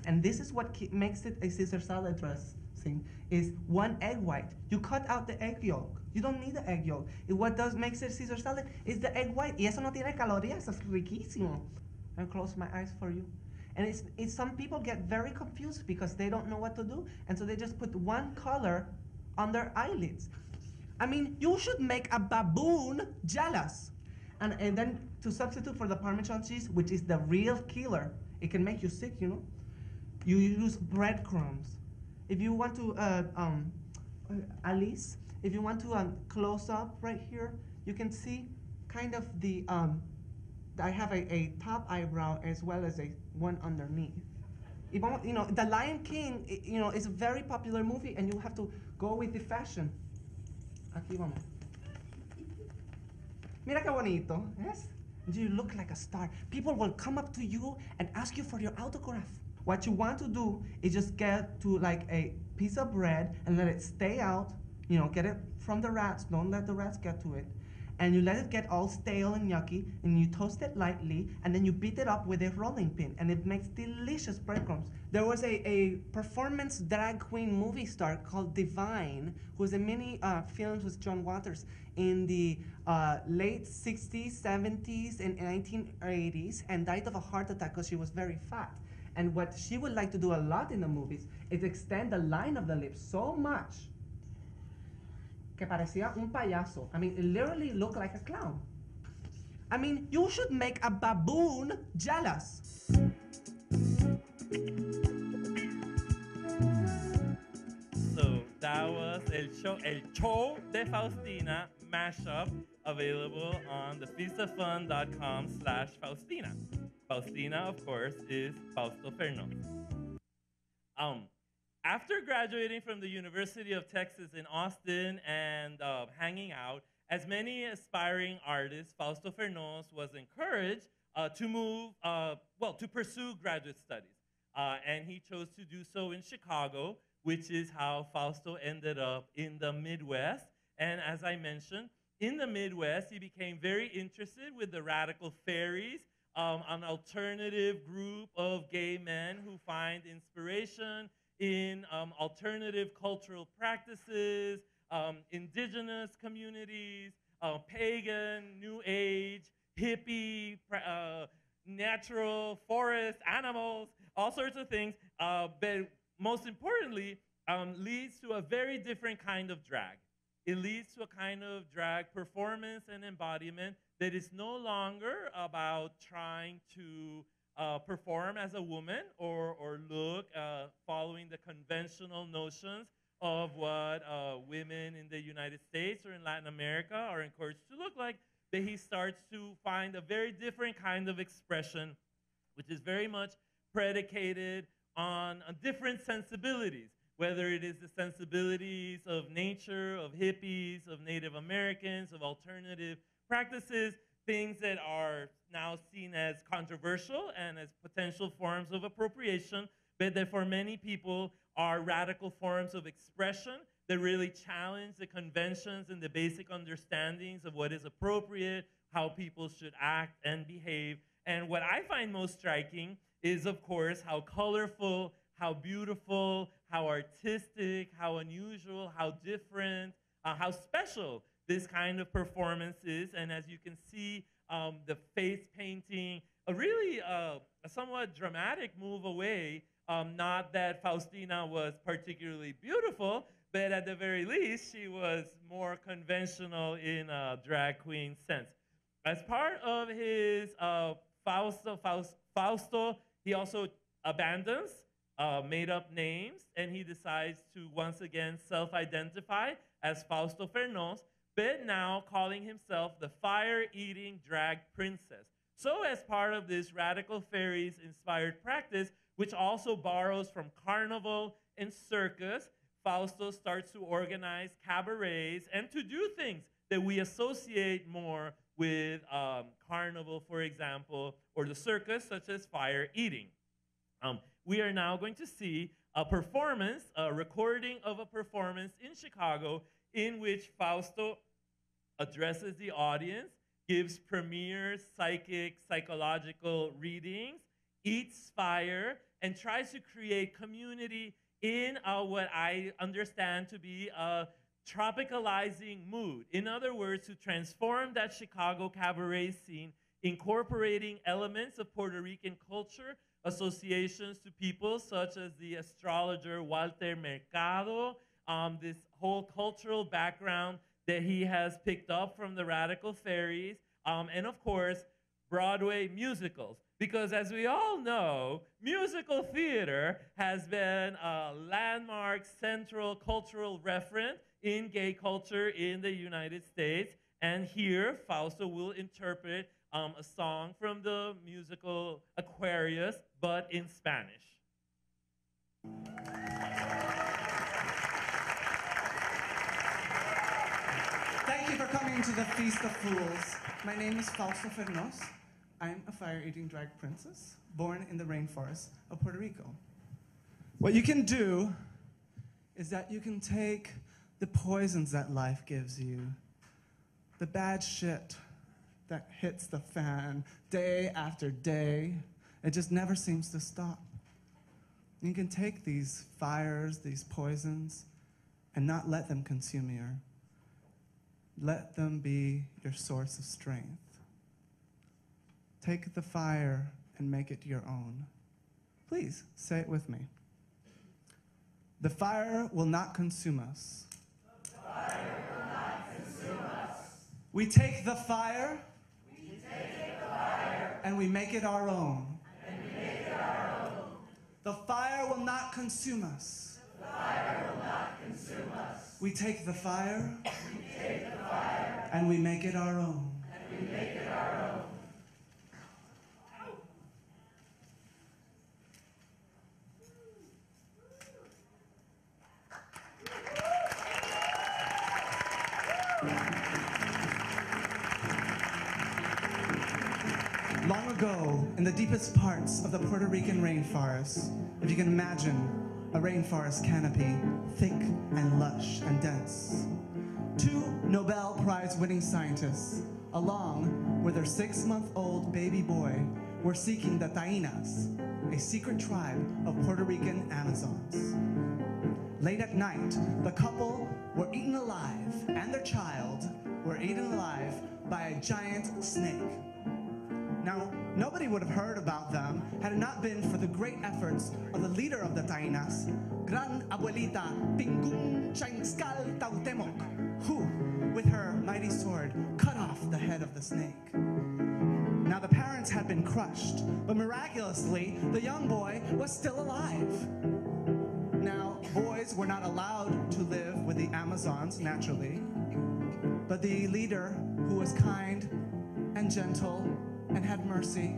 And this is what makes it a Caesar salad dressing, is 1 egg white. You cut out the egg yolk. You don't need the egg yolk. What makes it Caesar salad is the egg white. Y eso no tiene calorías, es riquísimo. I'll close my eyes for you. And some people get very confused because they don't know what to do, and so they just put one color on their eyelids. I mean, you should make a baboon jealous. And then to substitute for the Parmesan cheese, which is the real killer, it can make you sick, you know? You use breadcrumbs. If you want to, Alice, if you want to close up right here, you can see kind of the, I have a top eyebrow as well as one underneath. You know, The Lion King, you know, is a very popular movie and you have to go with the fashion. Aquí vamos. Mira qué bonito, yes? You look like a star. People will come up to you and ask you for your autograph. What you want to do is just get to like a piece of bread and let it stay out, you know, get it from the rats, don't let the rats get to it. And you let it get all stale and yucky, and you toast it lightly, and then you beat it up with a rolling pin, and it makes delicious breadcrumbs. There was a performance drag queen movie star called Divine, who was in many films with John Waters in the late 60s, 70s, and 1980s, and died of a heart attack because she was very fat. And what she would like to do a lot in the movies is extend the line of the lips so much que parecía un payaso. I mean, it literally looked like a clown. I mean, you should make a baboon jealous. So that was El Show de Faustina mashup, available on thefeastofun.com/Faustina. Faustina, of course, is Fausto Fernos. After graduating from the University of Texas in Austin and hanging out, as many aspiring artists, Fausto Fernos was encouraged to pursue graduate studies. And he chose to do so in Chicago, which is how Fausto ended up in the Midwest. And as I mentioned, in the Midwest, he became very interested with the Radical Fairies, an alternative group of gay men who find inspiration in alternative cultural practices, indigenous communities, pagan, new age, hippie, natural, forest, animals, all sorts of things, but most importantly, leads to a very different kind of drag. It leads to a kind of drag performance and embodiment that is no longer about trying to perform as a woman or look following the conventional notions of what women in the United States or in Latin America are encouraged to look like, that he starts to find a very different kind of expression, which is very much predicated on different sensibilities, whether it is the sensibilities of nature, of hippies, of Native Americans, of alternative practices, things that are now seen as controversial and as potential forms of appropriation, but that for many people are radical forms of expression that really challenge the conventions and the basic understandings of what is appropriate, how people should act and behave. And what I find most striking is, of course, how colorful, how beautiful, how artistic, how unusual, how different, how special this kind of performance is. And as you can see, the face painting, a somewhat dramatic move away. Not that Faustina was particularly beautiful, but at the very least, she was more conventional in a drag queen sense. As part of his Fausto, he also abandons made-up names, and he decides to once again self-identify as Fausto Fernos, but now calling himself the fire-eating drag princess. So as part of this radical fairies-inspired practice, which also borrows from carnival and circus, Fausto starts to organize cabarets and to do things that we associate more with carnival, for example, or the circus, such as fire eating. We are now going to see a performance, a recording of a performance in Chicago in which Fausto addresses the audience, gives premiere psychic, psychological readings, eats fire, and tries to create community in what I understand to be a tropicalizing mood. In other words, to transform that Chicago cabaret scene, incorporating elements of Puerto Rican culture, associations to people such as the astrologer Walter Mercado, this whole cultural background that he has picked up from the radical fairies, and of course, Broadway musicals. Because as we all know, musical theater has been a landmark central cultural referent in gay culture in the United States. And here, Fausto will interpret a song from the musical Aquarius, but in Spanish. Thank you for coming to the Feast of Fools. My name is Fausto Fernos. I'm a fire-eating drag princess, born in the rainforest of Puerto Rico. What you can do is that you can take the poisons that life gives you, the bad shit that hits the fan day after day. It just never seems to stop. You can take these fires, these poisons, and not let them consume you. Let them be your source of strength. Take the fire and make it your own. Please, say it with me. The fire will not consume us. The fire will not consume us. We take the fire, and we make it our own. The fire will not consume us. The fire will not consume us. We take the fire, and we make it our own. Long ago, in the deepest parts of the Puerto Rican rainforest, if you can imagine a rainforest canopy, thick and lush and dense, 2 Nobel Prize-winning scientists, along with their 6-month-old baby boy, were seeking the Tainas, a secret tribe of Puerto Rican Amazons. late at night, the couple were eaten alive, and their child were eaten alive by a giant snake. Now, nobody would have heard about them had it not been for the great efforts of the leader of the Taínas, Gran Abuelita Pingun Chainskal Tautemok, who, with her mighty sword, cut off the head of the snake. Now, the parents had been crushed, but miraculously, the young boy was still alive. Now, boys were not allowed to live with the Amazons, naturally, but the leader, who was kind and gentle and had mercy,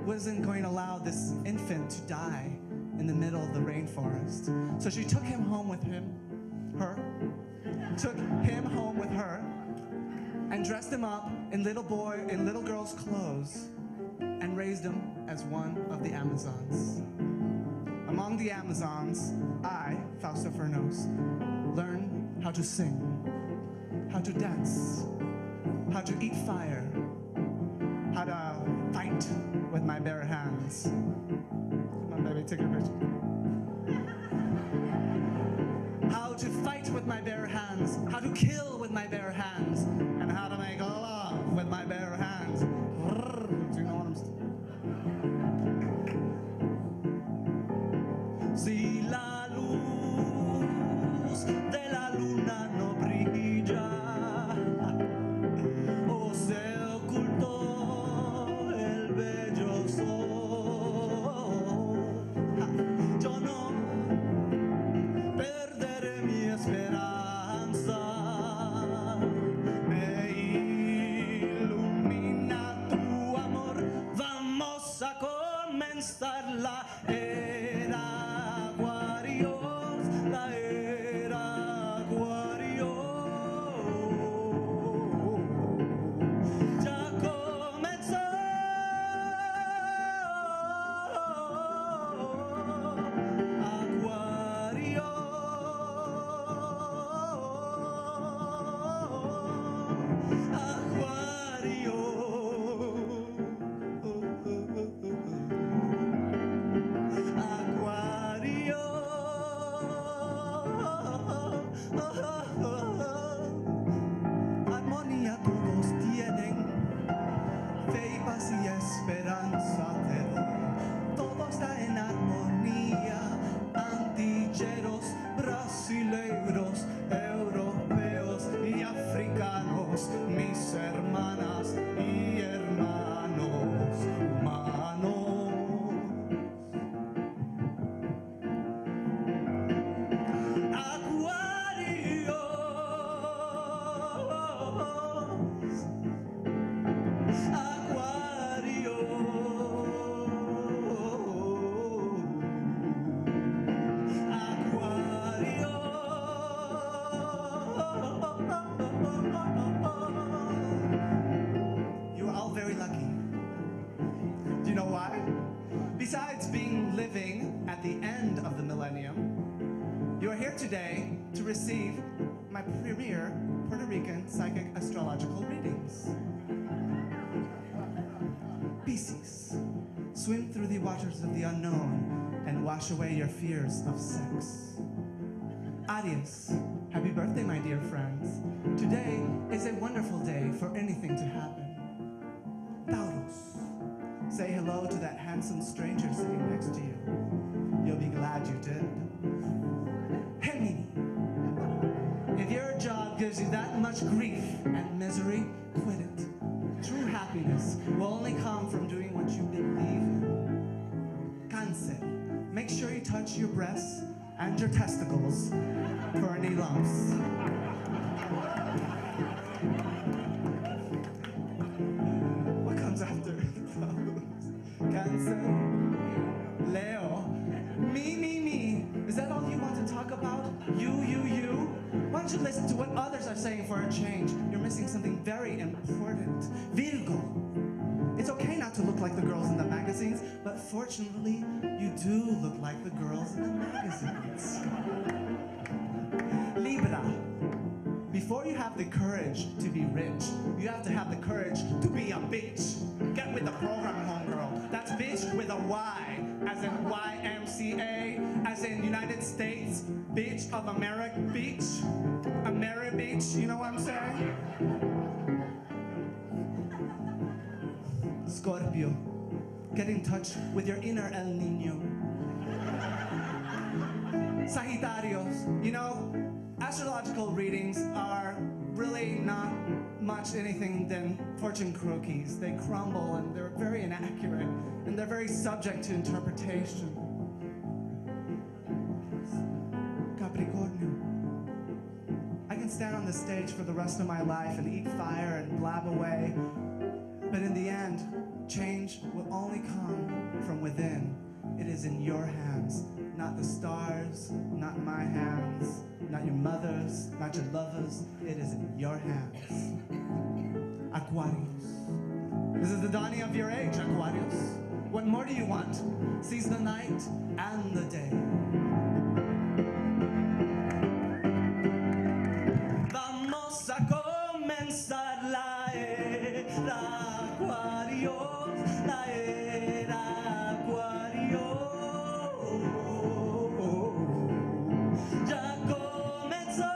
wasn't going to allow this infant to die in the middle of the rainforest. So she took him home with her, and dressed him up in little girl's clothes, and raised him as one of the Amazons. Among the Amazons, I, Fausto Fernos, learned how to sing, how to dance, how to eat fire, how to fight with my bare hands. Come on, baby, take a picture. How to fight with my bare hands, how to kill with my bare hands, and how to make love with my bare hands. Do you know what I'm saying? Si la luz de la luna no brilla, o se ocultó el bello sol, yo no perderé mi esperanza. Me ilumina tu amor, vamos a comenzar la era Aquarius, la era Aquarius. Ya comenzó armonía todos tienen, fe y paz y esperanza te doy. Todo está en armonía, antilleros, brasileiros, europeos y africanos, mis hermanas y hermanos humanos. You are all very lucky. Do you know why? Besides living at the end of the millennium, you are here today to receive my premier Puerto Rican psychic astrological readings. Pisces, swim through the waters of the unknown and wash away your fears of sex. Aries, happy birthday, my dear friends. Today is a wonderful day for anything to happen. Taurus, say hello to that handsome stranger sitting next to you. You'll be glad you did. Gemini, if your job gives you that much grief and misery, quit it. True happiness will only come from doing what you believe in. Cancer, make sure you touch your breasts and your testicles for any lumps. What comes after those? Cancer, Leo, me. Is that all you want to talk about? You. Why don't you listen to what others are saying for a change? You're missing something very important. Virgo. It's okay not to look like the girls in the magazines, but fortunately, you do look like the girls in the magazines. Libra. Before you have the courage to be rich, you have to have the courage to be a bitch. Get with the program, homegirl. That's bitch with a Y, as in YMCA, as in United States, bitch of American Beach. American Beach, you know what I'm saying? Scorpio, get in touch with your inner El Nino. Sagittarios, you know, astrological readings are really not much anything than fortune cookies. They crumble and they're very inaccurate and they're very subject to interpretation. Capricornio, I can stand on the stage for the rest of my life and eat fire and blab away, but in the end, change will only come from within. It is in your hands, not the stars, not my hands, not your mother's, not your lover's. It is in your hands. Aquarius. This is the dawning of your age, Aquarius. What more do you want? Seize the night and the day. Vamos a comenzar la era Aquarius, la era Aquarius. Ya comenzó.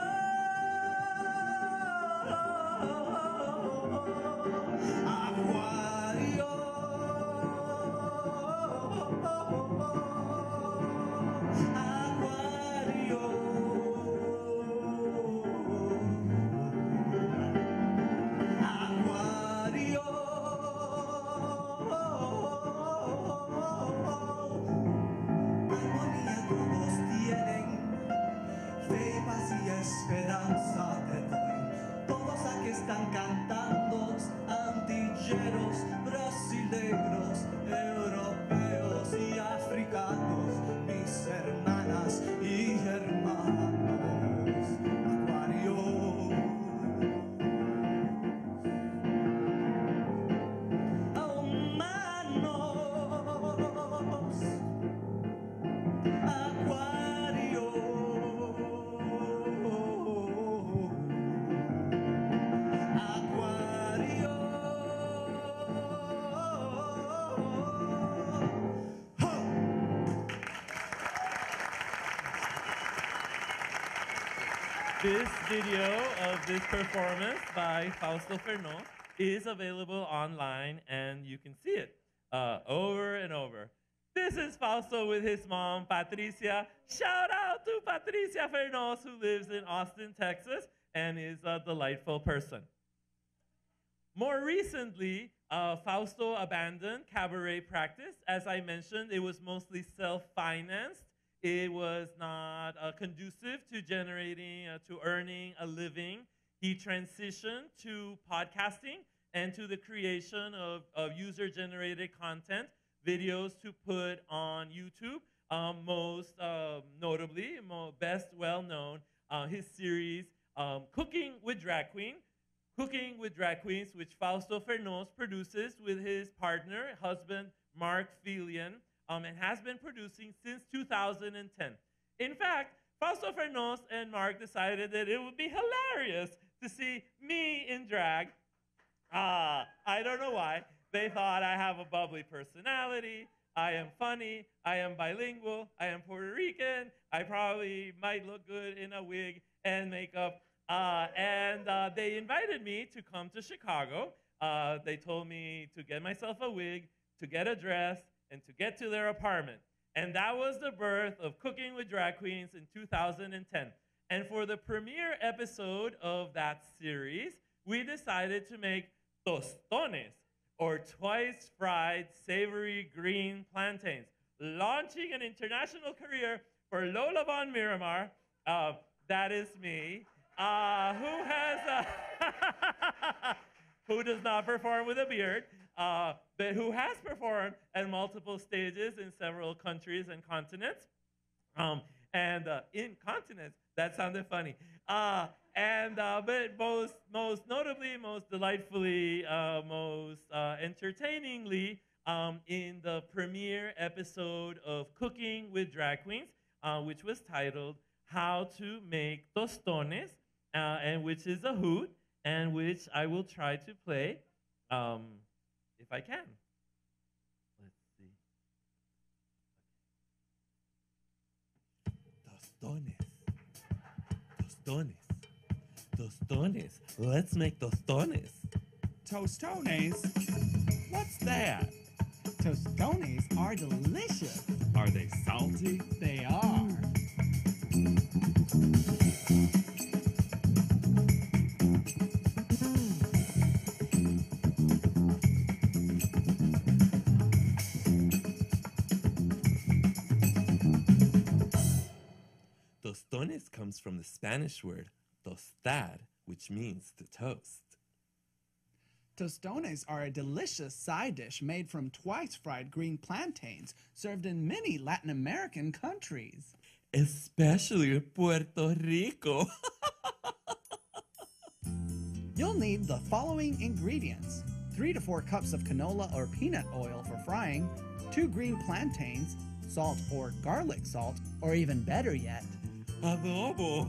Esperanza te doy. Todos aquí están cantando, antilleros, brasileños, europeos y africanos, mis hermanas y hermanos. Aquarius. Humanos. This video of this performance by Fausto Fernos is available online and you can see it over and over. This is Fausto with his mom, Patricia. Shout out to Patricia Fernos, who lives in Austin, Texas, and is a delightful person. More recently, Fausto abandoned cabaret practice. As I mentioned, it was mostly self-financed. It was not conducive to generating, to earning a living. He transitioned to podcasting and to the creation of user-generated content, videos to put on YouTube. Most notably, best well-known, his series, Cooking with Drag Queens, which Fausto Fernos produces with his partner, husband, Mark Filian, and has been producing since 2010. In fact, Fausto Fernos and Mark decided that it would be hilarious to see me in drag. I don't know why. They thought I have a bubbly personality, I am funny, I am bilingual, I am Puerto Rican, I probably might look good in a wig and makeup. They invited me to come to Chicago. They told me to get myself a wig, to get a dress, and to get to their apartment. And that was the birth of Cooking with Drag Queens in 2010. And for the premiere episode of that series, we decided to make tostones, or twice fried savory green plantains, launching an international career for Lola von Miramar, that is me, who does not perform with a beard, but who has performed at multiple stages in several countries and continents. In continents, that sounded funny. But most notably, most delightfully, most entertainingly, in the premiere episode of Cooking with Drag Queens, which was titled How to Make Tostones, and which is a hoot, and which I will try to play if I can. Let's see. Tostones. tostones. Tostones. Let's make tostones. Tostones? What's that? Tostones are delicious. Are they salty? They are. Tostones comes from the Spanish word tostar, which means to toast. Tostones are a delicious side dish made from twice fried green plantains served in many Latin American countries. Especially in Puerto Rico. You'll need the following ingredients: 3 to 4 cups of canola or peanut oil for frying, 2 green plantains, salt or garlic salt, or even better yet, adobo.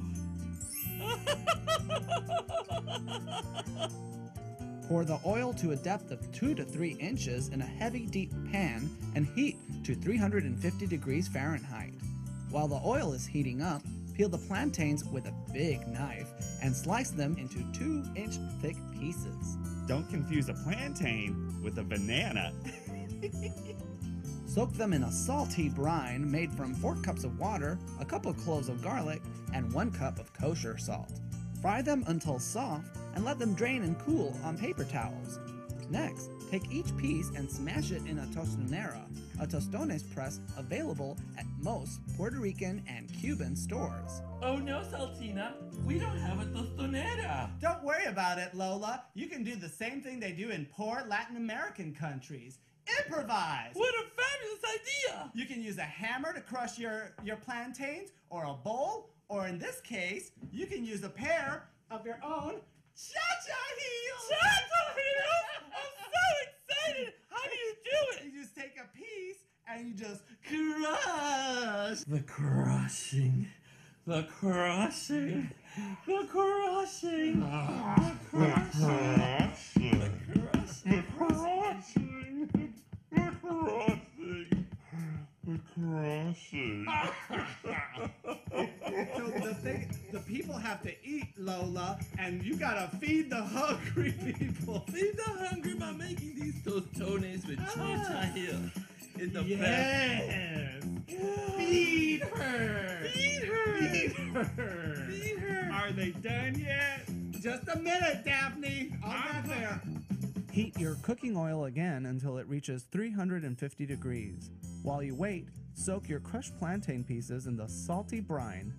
Pour the oil to a depth of 2 to 3 inches in a heavy, deep pan and heat to 350 degrees Fahrenheit. While the oil is heating up, peel the plantains with a big knife and slice them into 2-inch thick pieces. Don't confuse a plantain with a banana. Soak them in a salty brine made from 4 cups of water, a couple cloves of garlic, and 1 cup of kosher salt. Fry them until soft and let them drain and cool on paper towels. Next, take each piece and smash it in a tostonera, a tostones press available at most Puerto Rican and Cuban stores. Oh no, Saltina, we don't have a tostonera. Don't worry about it, Lola. You can do the same thing they do in poor Latin American countries. Improvise! What a fabulous idea! You can use a hammer to crush your plantains, or a bowl, or in this case, you can use a pair of your own cha-cha heels! Cha-cha heels? I'm so excited! How do you do it? You just take a piece and you just crush! The crushing. The crushing. The crushing. The crushing. The crushing. The crushing. The crushing. The crushing. So the people have to eat, Lola, and you gotta feed the hungry people. Feed the hungry by making these tostones with cha-cha heels. In the yes. Feed her. Feed her. Feed her. Feed her. Are they done yet? Just a minute, Daphne. I'll get there. Heat your cooking oil again until it reaches 350 degrees. While you wait, soak your crushed plantain pieces in the salty brine.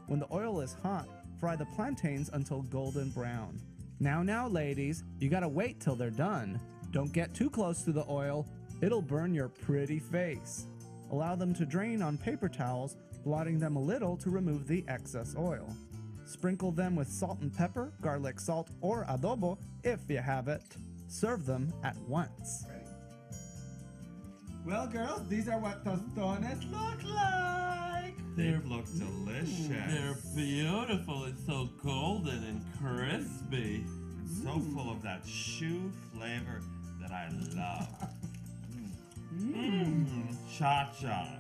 When the oil is hot, fry the plantains until golden brown. Now, ladies, you gotta wait till they're done. Don't get too close to the oil. It'll burn your pretty face. Allow them to drain on paper towels, blotting them a little to remove the excess oil. Sprinkle them with salt and pepper, garlic salt, or adobo if you have it. Serve them at once. Well, girls, these are what tostones look like. They look delicious. They're beautiful. It's so golden and crispy. And so full of that shoe flavor that I love. Cha-cha.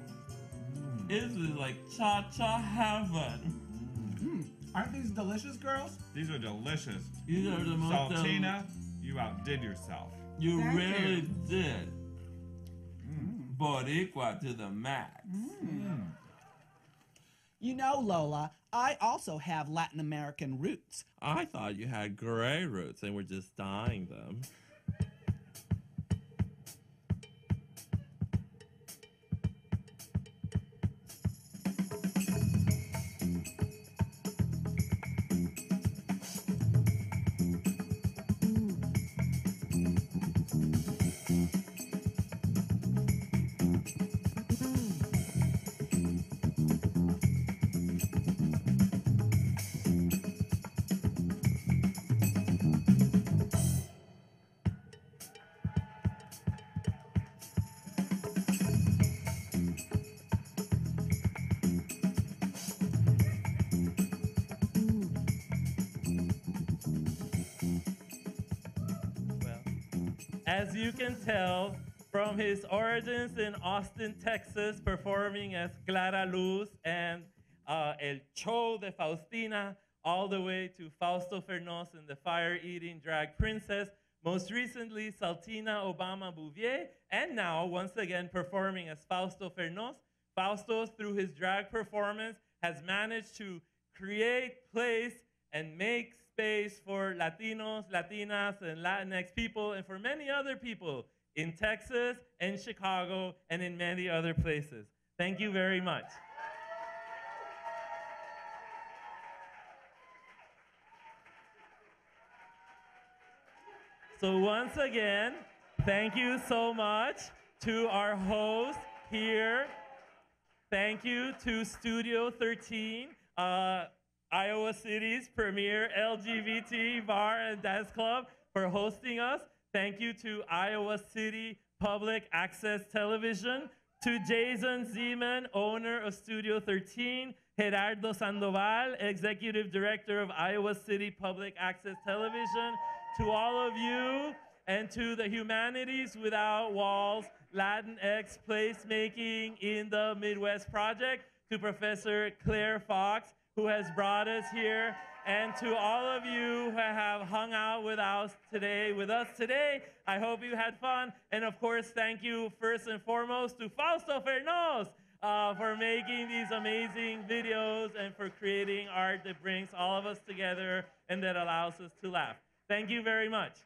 This is like cha-cha heaven. Aren't these delicious, girls? These are delicious. These are the most Saltina, you outdid yourself. You Thank really you. did. Boricua to the max. You know, Lola, I also have Latin American roots. I thought you had gray roots and were just dyeing them. As you can tell from his origins in Austin, Texas, performing as Clara Luz and El Show de Faustina, all the way to Fausto Fernos and the fire-eating drag princess, most recently Saltina Obama Bouvier, and now, once again, performing as Fausto Fernos. Fausto, through his drag performance, has managed to create, place, and make space for Latinos, Latinas, and Latinx people, and for many other people in Texas and Chicago and in many other places. Thank you very much. So once again, thank you so much to our host here. Thank you to Studio 13, Iowa City's premier LGBT bar and dance club, for hosting us. Thank you to Iowa City Public Access Television, to Jason Zeman, owner of Studio 13, Gerardo Sandoval, executive director of Iowa City Public Access Television, to all of you, and to the Humanities Without Walls Latinx Placemaking in the Midwest Project, to Professor Claire Fox, who has brought us here, and to all of you who have hung out with us today. I hope you had fun. And of course, thank you first and foremost to Fausto Fernos for making these amazing videos and for creating art that brings all of us together and that allows us to laugh. Thank you very much.